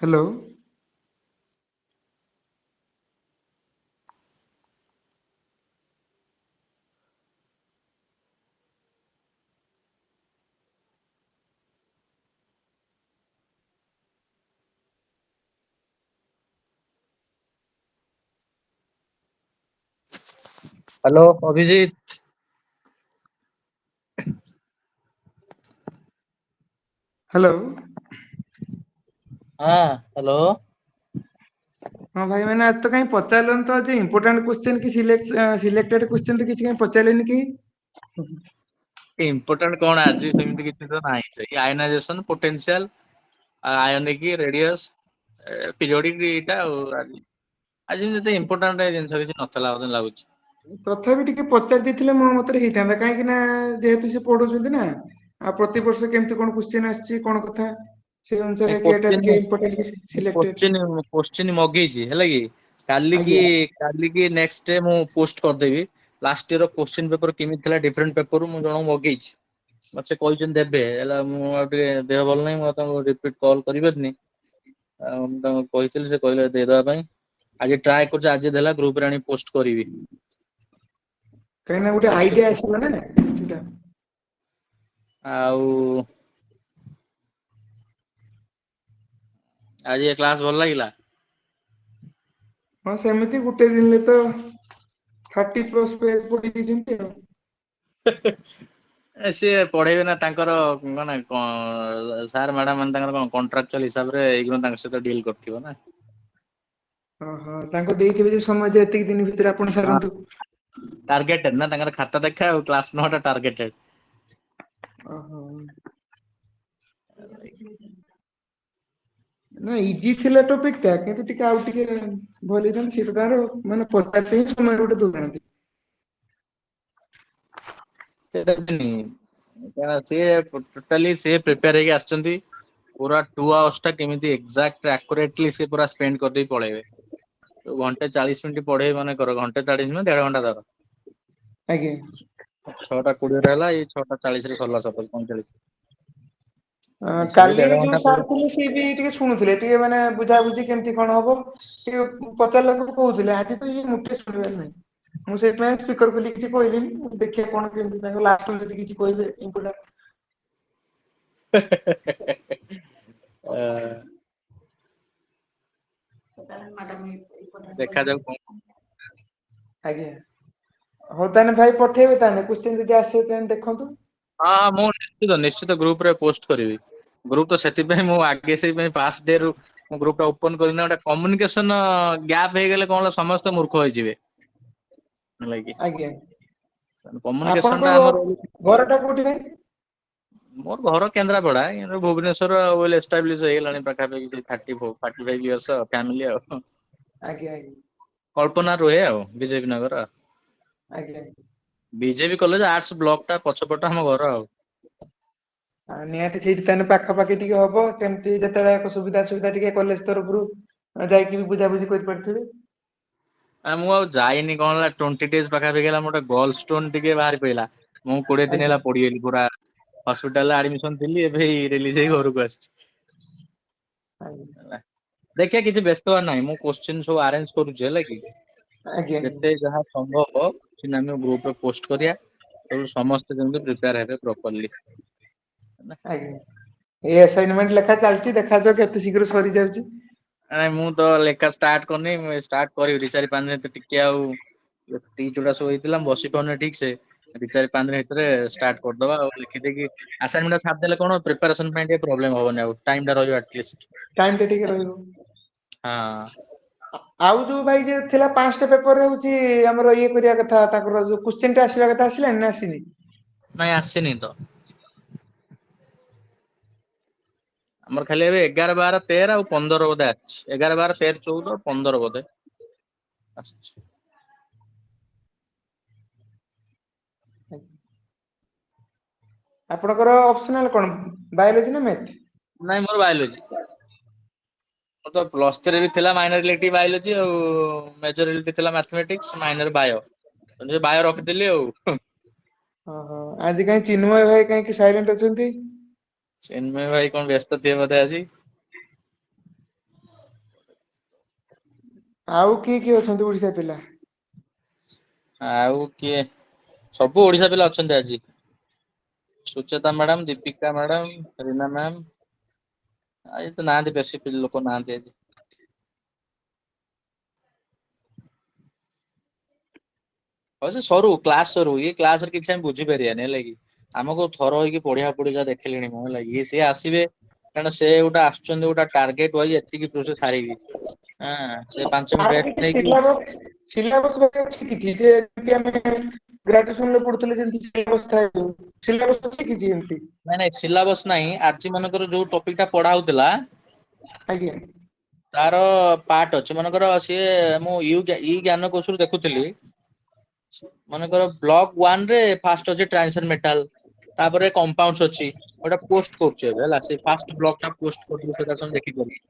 Hello hello Abhijit. Hello हाँ hello. हाँ भाई मैंने आज तो कहीं पचारलन तो आज इंपोर्टेंट क्वेश्चन की सिलेक्टेड क्वेश्चन तो किसी कहीं पचारलेनी की इम्पोर्टेंट कौन आज सेମିତି କିଛି ତ ନାହିଁ ସେଇ ଆୟନାଇଜେସନ ପୋଟେନସିଆଲ ଆୟନିକ ରେଡିୟସ ପିରିୟଡିକ ଏଇଟା ଆଉ ଆଜି ଆଜି ଯେତେ ଇମ୍ପୋର୍ଟାଣ୍ଟ ଜିନିଷ କିଛି ନଥିଲା ମୋତେ ଲାଗୁଛି। ତଥାପି ଟିକେ ପଚାରି ଦେଇଥିଲେ ମୋ ମତରେ ହେଇଥାନ୍ତା କାହିଁକି ନା ଯେହେତୁ ସେ ପଢୁଛନ୍ତି ନା ଆଉ ପ୍ରତିବର୍ଷ କେମିତି କଣ କ୍वेଶ୍ଚନ ଆସିଛି କଣ କଥା ସେଇ ଅନୁସାରେ କେଟା ଟିକେ ଇମ୍ପୋର୍ଟାଣ୍ଟ ସିଲେକ୍ଟେଡ କୋଶ୍ଚିନ୍ ମଗେଇଛି ହେଲା କି କାଲିକି ଆଜ୍ଞା କାଲିକି ନେକ୍ସଟ ଡେ ମୁଁ ପୋଷ୍ଟ କରିଦେବି। ଲାଷ୍ଟ ଇୟର କୋଶ୍ଚିନ୍ ପେପର କେମିତି ଥିଲା ଡିଫରେଣ୍ଟ ପେପରରୁ ମୁଁ ଜଣଙ୍କୁ ମଗେଇଛି। ମତେ ସେ କହିଛନ୍ତି ଦେବେ ହେଲା ମୁଁ ଆଉ ଟିକେ ଦେହ ଭଲ ନାହିଁ ମୁଁ ଆଉ ତାଙ୍କୁ ରିପିଟ କଲ୍ କରିପାରିନି। ଆଉ ମୁଁ ତାଙ୍କୁ କହିଥିଲି ସେ କହିଲେ ଦେଇଦବା ପାଇଁ ଆଜି ଟ୍ରାଏ କରୁଛି ଆଜି ଦେଲା ଗ୍ରୁପରେ ଆଣି ପୋଷ୍ଟ କରିବି। କାହିଁକି ନା ଗୋଟେ ଦେଖିବା ଆଇଡିଆ ଆସିବ ନା ସେଟା ଆଉ ଆଜି ଏ କ୍ଲାସ ଭଲ ଲାଗିଲା। ହଁ ସେମିତି ଗୋଟେ ଦିନରେ ତ 30+ ପେଜ ପଢି ଦେଇଛନ୍ତି ଆଉ ସିଏ ପଢେଇବେ ନା ତାଙ୍କର ମାନେ ସାର୍ ମ୍ୟାଡାମ ମାନେ ତାଙ୍କର କଣ କଣ୍ଟ୍ରାକ୍ଚୁଆଲ ହିସାବରେ ଏଇନୁ ତାଙ୍କ ସହିତ ଡିଲ୍ କରିଥିବ ନା। ଓହୋ ତାଙ୍କୁ ଦେଇଥିବେ ଯେ ସମୟ ଯେ ଏତିକି ଦିନ ଭିତରେ ଆପଣ ସାରନ୍ତୁ। ଟାର୍ଗେଟେଡ୍ ନା ତାଙ୍କର ଖାତା ଦେଖା ଆଉ କ୍ଲାସ 9ଟା ଟାର୍ଗେଟେଡ୍। ଓହୋ ନା ଇଜି ଥିଲା ଟପିକ ଟା କିନ୍ତୁ ଟିକେ ଆଉ ଟିକେ ଭଲ ହେଇଥାନ୍ତା ସେଇଟା ତାର ମାନେ ପଚାରିତେ ହିଁ ସମୟ ଗୋଟେ ଦଉନାହାନ୍ତି। ସେଇଟା ସିଏ ଟୋଟାଲି ସିଏ ପ୍ରିପେୟାର ହେଇକି ଆସିଛନ୍ତି। ପୁରା 2 hours ଟା କେମିତି ଏକ୍ଜାକ୍ଟ ଆକୁରେଟଲି ସେ ପୁରା ସ୍ପେଣ୍ଡ କରିଦେଇ ପଳେଇବେ। ଘଣ୍ଟେ 40 ମିନିଟ୍ ପଢେଇବେ ମନେକର ଘଣ୍ଟେ 40 ଦେଢ ଘଣ୍ଟା ଧର। ଆଜ୍ଞା 6:20 ହେଲା ଏଇ 6:40 ସରିଲା 45। ସବୁ କାଲି ଦେଢ ଯୋଉ ଘଣ୍ଟା ସାର୍ ଥିଲେ ସିଏ ବି ଟିକେ ଶୁଣୁଥିଲେ ଟିକେ ମାନେ ବୁଝାବୁଝି କେମିତି କଣ ହବ ଟିକେ ପଚାରିଲାକୁ କହୁଥିଲେ ଆଜି ତ ଇଏ ମୋଟେ ଶୁଣିବାର ନାହିଁ। ମୁଁ ସେଇଥିପାଇଁ ସ୍ପିକର ଖୋଲି କିଛି କହିଲିନି ଦେଖିବା କଣ କେମିତି ତାଙ୍କ ଲାଷ୍ଟ ଯଦି କିଛି କହିବେ ଇମ୍ପୋର୍ଟାଣ୍ଟ ଦେଖାଯାଉ କଣ। ଆଜ୍ଞା ହଉ ତାହେଲେ ଭାଇ ପଠେଇବେ ତାହେଲେ କ୍ୱେଶ୍ଚିନ୍ ଯଦି ଆସିବ ତାହେଲେ ଦେଖନ୍ତୁ। ହଁ ମୁଁ ନିଶ୍ଚିତ ଗ୍ରୁପରେ ପୋଷ୍ଟ କରିବି। ଗ୍ରୁପ ତ ସେଥିପାଇଁ ମୁଁ ଆଗେ ସେଇପାଇଁ ଫାଷ୍ଟ ଡେ ରୁ ମୁଁ ଗ୍ରୁପ ଟା ଓପନ କରିକିନା ଗୋଟେ କମ୍ୟୁନିକେସନ ଗ୍ୟାପ୍ ହେଇଗଲେ କଣ ହେଲା ସମସ୍ତେ ମୂର୍ଖ ହେଇଯିବେ। ହେଲାକି ଆଜ୍ଞା କମ୍ୟୁନିକେସନ ଆପଣଙ୍କ ଟା ଆମର ଘରଟା କୋଉଠି ଭାଇ? ମୋର ଘର କେନ୍ଦ୍ରାପଡା କିନ୍ତୁ ଭୁବନେଶ୍ୱର ୱେଲ ଏଷ୍ଟାବ୍ଲିଶ ହେଇଗଲାଣି ପାଖାପାଖି 35 ଇୟର୍ସ ଫ୍ୟାମିଲି ଆଉ। ଆଜ୍ଞା ଆଜ୍ଞା କଳ୍ପନା ରୁହେ ଆଉ ବିଜେପି ନଗର। ଆଜ୍ଞା ବିଜେପି କଲେଜ ଆର୍ଟସ ବ୍ଲକ ଟା ପଛପଟ ଆମ ଘର ଆଉ। ଆଉ ନିହାତି ସେଇଠି ତାହେଲେ ପାଖାପାଖି ଟିକେ ହବ କେମିତି ଯେତେବେଳେ ସୁବିଧା ସୁବିଧା ଟିକେ କଲେଜ ତରଫରୁ ଯାଇକି ବି ବୁଝାବୁଝି କରିପାରୁଥିବେ। ମୁଁ ଆଉ ଯାଇନି କଣ ହେଲା 20 days ପାଖାପାଖି ହେଲା ମୋର ଗୋଟେ ଗଲ ଷ୍ଟୋନ ଟିକେ ବାହାରି ପଡିଲା। ମୁଁ 20 ଦିନ ଆଜ୍ଞା ହେଲା ପଡିଗଲି ପୁରା ହସ୍ପିଟାଲରେ ଆଡମିସନ ଥିଲି ଏବେ ରିଲିଜ ହେଇ ଘରକୁ ଆସିଛି। ଆଜ୍ଞା ଦେଖିବା କିଛି ବ୍ୟସ୍ତ ହବାର ନାହିଁ ମୁଁ କୋଶ୍ଚିନ ସବୁ ଆରେଞ୍ଜ କରୁଛି ହେଲା କି। ଆଜ୍ଞା ଯେତେ ଯାହା ସମ୍ଭବ ଆମେ ଗ୍ରୁପରେ ପୋଷ୍ଟ କରିବା। ସମସ୍ତେ ଯେମିତି ପ୍ରିପେୟାର ହେବେ ପ୍ରପରଲି। ଆଜ୍ଞା ଏଇ ଆସାଇନମେଣ୍ଟ ଲେଖା ଚାଲିଛି ଦେଖାଯାଉ କେତେ ଶୀଘ୍ର ସରିଯାଉଛି। ନାଇଁ ମୁଁ ତ ଲେଖା ଷ୍ଟାର୍ଟ କରିନି ମୁଁ ଷ୍ଟାର୍ଟ କରିବି 4-5 ଦିନ ଟିକେ ଆଉ ସ୍ଟିଚ୍ ଗୁଡା ସବୁ ହେଇଥିଲା ମୁଁ ବସି ପାରୁନି ଠିକ ସେ 2-4-5 ଦିନ ଭିତରେ ଷ୍ଟାର୍ଟ କରିଦବା ଆଉ ଲେଖିଦେଇକି ଆସାଇନମେଣ୍ଟ ଟା ସାରିଦେଲେ କଣ ପ୍ରିପାରେସନ ପାଇଁ ଟିକେ ପ୍ରୋବ୍ଲେମ ହବନି ଆଉ ଟାଇମ ଟା ରହିବ ଆଟଲିଷ୍ଟ। ଟାଇମ ଟା ଟିକେ ରହିବ। ହଁ ଆଉ ଯୋଉ ଭାଇ ଯୋଉ ଥିଲା 5ଟା ପେପରରେ ହଉଛି ଆମର ଇଏ କରିବା କଥା ତାଙ୍କର ଯୋଉ କୋଶ୍ଚିନ୍ ଟା ଆସିବା କଥା ଆସିଲାନି ନା ଆସିନି? ନାଇଁ ଆସିନି ତ। ଆମର ଖାଲି ଏବେ 11, 12, 13 ଆଉ 15 ବୋଧେ ଆସିଛି 11, 12, 13, 14, 15 ବୋଧେ ଆସିଛି। ଆପଣଙ୍କର ଅପସନାଲ କଣ ବାୟୋଲୋଜି ନା ମ୍ୟାଥ? ନାଇଁ ମୋର ବାୟୋଲଜି। ମୋର ତ ପ୍ଲସ 3 ବି ଥିଲା ମାଇନର ଇଲେକ୍ଟିଭ ବାୟୋଲୋଜି ଆଉ ମେଜର ଥିଲା ମାଥମେଟିକ୍ସ ମାଇନର ବାୟୋ। ବାୟୋ ରଖିଦେଲି ଆଉ। ଓହୋ ଆଜି କାହିଁ ଚିନ୍ମୟ ଭାଇ କାହିଁକି ସାଇଲେଣ୍ଟ ଅଛନ୍ତି? ଚିନ୍ମୟ ଭାଇ କଣ ବ୍ୟସ୍ତ ଥିବେ ବୋଧେ ଆଜି। ଆଉ କିଏ ଅଛନ୍ତି ओडिशा पिला? ଆଉ କିଏ ସବୁ ओडिशा ପିଲା ଅଛନ୍ତି ଆଜି। Sucheta madam, Deepika madam, Reena ma'am, ଆଜି ତ ନାହାନ୍ତି ବେଶୀ ଲୋକ ନାହାନ୍ତି ଆଜି। ହଉ ସେ ସରୁ କ୍ଲାସ ସରୁ ଇଏ କ୍ଲାସ ରେ କିଛି ଆମେ ବୁଝିପାରିବାନି ହେଲା କି ଆମକୁ ଥର ହେଇକି ପଢିଆ ଦେଖିଲିଣି ମୁଁ ହେଲା କି ସିଏ ଆସିବେ କାରଣ ସେ ଗୋଟେ ଆସୁଛନ୍ତି ଗୋଟେ ଟାର୍ଗେଟ ୱାଇଜ ଏତିକି ପ୍ରୋସେସ ସାରିବି ହଁ ସେ 5 ମିନିଟ ରେଷ୍ଟ ନେଇକି सिलेबस ଅଛି କିଛି ଯେ ଯେମିତି ଆମେ ଗ୍ରାଜୁଏସନ ରେ ପଢୁଥିଲେ ଯେମିତି ସିଲେବସ ଥାଏ ସିଲେବସ ଅଛି କିଛି ଏମିତି? ନାଇଁ ସିଲାବସ ନାହିଁ ଆଜି ମାନଙ୍କର ଯୋଉ ଟପିକ ଟା ପଢା ହଉଥିଲା ଆଜ୍ଞା। ତାର ପାର୍ଟ ଅଛି ମନେକର ସିଏ ମୁଁ ଇ ଜ୍ଞାନ କୌଶଳ ଦେଖୁଥିଲି ମନେକର ବ୍ଲକ 1 ରେ ଫାଷ୍ଟ ଅଛି ଟ୍ରାନ୍ସନ ମେଟାଲ ତାପରେ କମ୍ପାଉଣ୍ଡସ ଅଛି ଗୋଟେ ପୋଷ୍ଟ କରୁଛି ଏବେ ହେଲା ସେ ଫାଷ୍ଟ ବ୍ଲକ ଟା ପୋଷ୍ଟ କରୁଛି ସେଟା ତମେ ଦେଖିପାରିବ।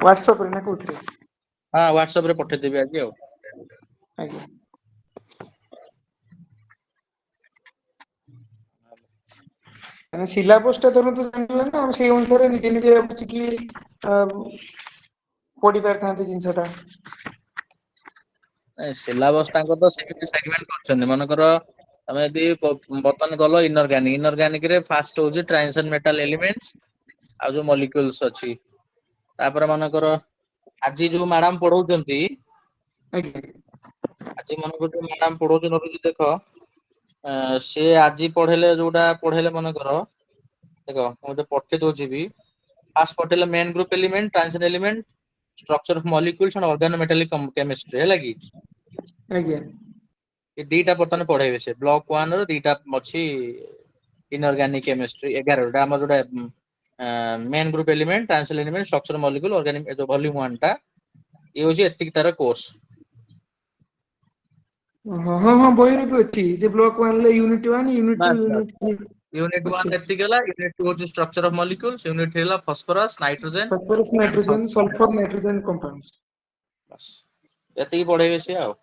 WhatsApp ରେ ନା କୋଉଥିରେ? ହଁ ହ୍ୱାଟ୍ସଆପ ରେ ପଠେଇଦେବି ଆଜି ଆଉ। ଆଜ୍ଞା। ମାନେ ସିଲାବସ ଟା ଧରନ୍ତୁ ଜାଣିଗଲେ ନା ଆମେ ସେଇ ଅନୁସାରେ ନିଜେ ନିଜେ ବସିକି ପଢି ପାରିଥାନ୍ତେ ଜିନିଷ ଟା। ସିଲାବସ ତାଙ୍କର ତ ସେମିତି ସେଗମେଣ୍ଟ କରିଛନ୍ତି ମନେକର ତମେ ଯଦି ବର୍ତ୍ତମାନ ଗଲ ଇନଅର୍ଗାନିକ ରେ ଫାଷ୍ଟ ହଉଛି ଟ୍ରାନ୍ସନ ମେଟାଲ ଏଲିମେଣ୍ଟସ ଆଉ ଯୋଉ ମଲିକୁଲସ ଅଛି ତାପରେ ମନେକର ଆଜି ଯୋଉ ମ୍ୟାଡାମ ପଢଉଛନ୍ତି ଆଜ୍ଞା। ଆଜି ମନେକର ଯୋଉ ମ୍ୟାଡାମ ପଢଉଛନ୍ତି ଦେଖ ସିଏ ଆଜି ପଢେଇଲେ ଯୋଉଟା ପଢେଇଲେ ମନେକର ଦେଖ ମୁଁ ଗୋଟେ ପଠେଇ ଦଉଛି ବି ଫାଷ୍ଟ ପଢେଇଲେ main group element transition element structure of molecules and organometallic chemistry ହେଲା କି ଆଜ୍ଞା। ଏ ଦିଟା ବର୍ତ୍ତମାନ ପଢେଇବେ ସେ ବ୍ଲକ 1 ର ଦିଟା ଅଛି ଇନଅର୍ଗାନିକ କେମିଷ୍ଟ୍ରି 11ଟା ଆମର ଯୋଉଟା main group element transition element structure molecule organic volume 1 ଟା ଇଏ ହଉଛି ଏତିକି ତାର କୋର୍ସ। ହଁ ବହିରେ ବି ଅଛି ଯେ ବ୍ଲକ 1 ରେ ୟୁନିଟ 1 ୟୁନିଟ 2 ବାସ୍ ବାସ୍ ୟୁନିଟ 3 ୟୁନିଟ୍ 1 ଅଛି। ଏତିକି ହେଲା ୟୁନିଟ୍ 2 ହଉଛି ଷ୍ଟ୍ରକ୍ଚର ଅଫ ମଲିକ୍ୟୁଲ୍ସ ୟୁନିଟ୍ 3 ହେଲା phosphorus nitrogen phosphorus and nitrogen sulphur nitrogen compound. ବାସ୍ ଏତିକି ପଢେଇବେ ସିଏ ଆଉ।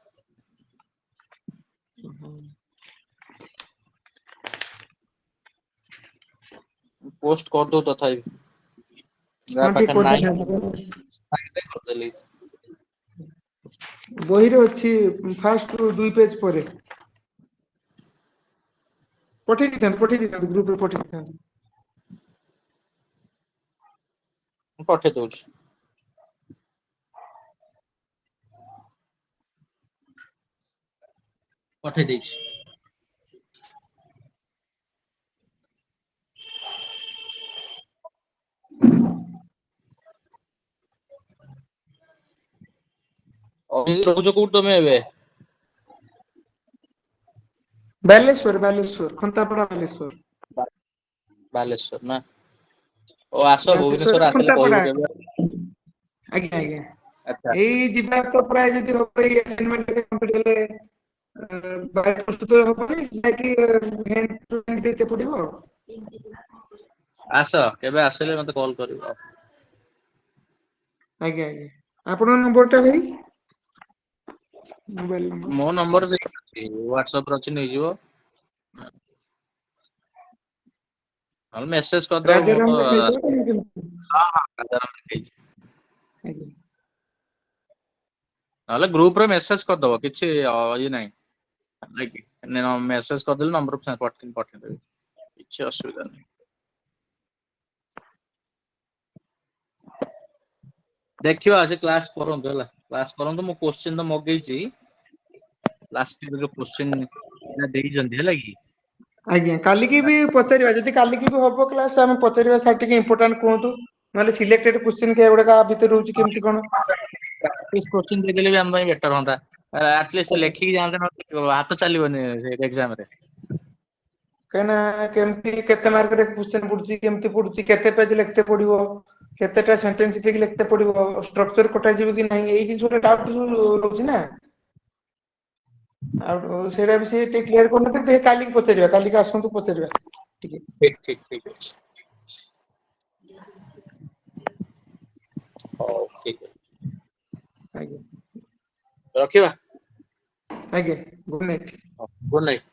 ପୋଷ୍ଟ କରିଦଉ ତଥାପି ଯାହା ହଁ ଟିକେ ପାଖରେ ନାହିଁ କରିଦେଇଥାନ୍ତି। ସାଙ୍ଗେ ସାଙ୍ଗେ କରିଦେଲି। ବହିରେ ଅଛି ଫାଷ୍ଟ ରୁ 2 ପେଜ ପରେ। ପଠେଇ ଦେଇଥାନ୍ତୁ ଗ୍ରୁପରେ ପଠେଇ ଦେଇଥାନ୍ତୁ। ମୁଁ ପଠେଇ ଦଉଛି। ପଠେଇ ଦେଇଛି। ରହୁଛ କୋଉଠି ତମେ ଏବେ? ବାଲେଶ୍ୱର ଖନ୍ତାପଡା ବାଲେଶ୍ୱର। ବାଲେଶ୍ଵର ନା ଓ ଆସ ବାଲେଶ୍ୱର ଭୁବନେଶ୍ଵର ଆସିଲେ ଖନ୍ତାପଡା କହିବୁ କେବେ। ଆଜ୍ଞା। ଆଚ୍ଛା ଏଇ ଯିବା ତ ପ୍ରାୟ ଯଦି ହବ ଏଇ ଆସାଇନମେଣ୍ଟ କମ୍ପ୍ଲିଟ ହେଲେ ପ୍ରସ୍ତୁତ ହବନି ଯାଇକି ଦେଇତେ ପଡିବ ଆଉ। ଆସ କେବେ ଆସିଲେ ମତେ କଲ୍ କରିବ ଆଉ। ଆଜ୍ଞା। ଆପଣଙ୍କ ନମ୍ବର ଟା ଭାଇ ମୋବାଇଲ ନମ୍ବର। ମୋ ନମ୍ବର ଅଛି ହ୍ୱାଟ୍ସଆପ ରେ ଅଛି ନେଇଯିବ। ନହେଲେ ମେସେଜ କରିଦବ ମୁଁ ତ ରାଜାରାମରେ ନେଇଯିବ ତ ନା କେମିତି? ଆଜ୍ଞା। ନହେଲେ ଗ୍ରୁପ ରେ ମେସେଜ କରିଦବ କିଛି ଇଏ ନାହିଁ। ମେସେଜ କରିଦେଲେ ନମ୍ବର ପଠେଇଦେବି କିଛି ଅସୁବିଧା ନାହିଁ। ଦେଖିବା ଆଜି କ୍ଲାସ କରନ୍ତୁ ହେଲା କ୍ଲାସ କରନ୍ତୁ ମୁଁ କୋଶ୍ଚିନ୍ ତ ମଗେଇଛି। ଲାଷ୍ଟ ଯୋଉ କୋଶ୍ଚିନ୍ ଦେଇଛନ୍ତି ହେଲା କି। ଆଜ୍ଞା କାଲିକି ବି ପଚାରିବା ଯଦି କାଲିକି ବି ହବ କ୍ଲାସ ଆମେ ପଚାରିବା ସାର୍ ଟିକେ ଇମ୍ପୋର୍ଟାଣ୍ଟ କୁହନ୍ତୁ। ନହେଲେ ସିଲେକ୍ଟେଡ କୋଶ୍ଚିନ୍ ଗୁଡାକ ଆ ଭିତରେ ରହୁଛି କେମିତି କଣ? ପ୍ରାକ୍ଟିସ କୋଶ୍ଚିନ୍ ଦେଇଦେଲେ ବି ଆମ ପାଇଁ ବେଟର ହୁଅନ୍ତା ଆଟଲିଷ୍ଟ ଲେଖିକି ଯାଆନ୍ତେ ହାତ ଚାଲିବନି ଏକ୍ସାମ ରେ। କାହିଁକିନା କେମିତି କେତେ ମାର୍କରେ କୋଶ୍ଚିନ୍ ପଡୁଛି କେମିତି ପଡୁଛି କେତେ ପେଜ ଲେଖିତେ ପଡିବ। କେତେଟା ସେଣ୍ଟେନ୍ସ ଦେଇକି ଲେଖିତେ ପଡିବ ଷ୍ଟ୍ରକ୍ଚର କଟାଯିବ କି ନାହିଁ ଏଇ ଜିନିଷ ଗୁଡ଼ା ଡାଉଟ ରହୁଛି ନା। ଆଉ ସେଇଟା ବି ସେ ଟିକେ କ୍ଲିୟର କରୁନାହାନ୍ତି ଟିକେ କାଲିକି ପଚାରିବା କାଲିକି ଆସନ୍ତୁ ପଚାରିବା ଟିକେ। ଠିକ ଅଛି। ହଉ ଠିକ ଅଛି। ଆଜ୍ଞା। ରଖିବା। ଆଜ୍ଞା ଗୁଡ୍ ନାଇଟ୍। Good night.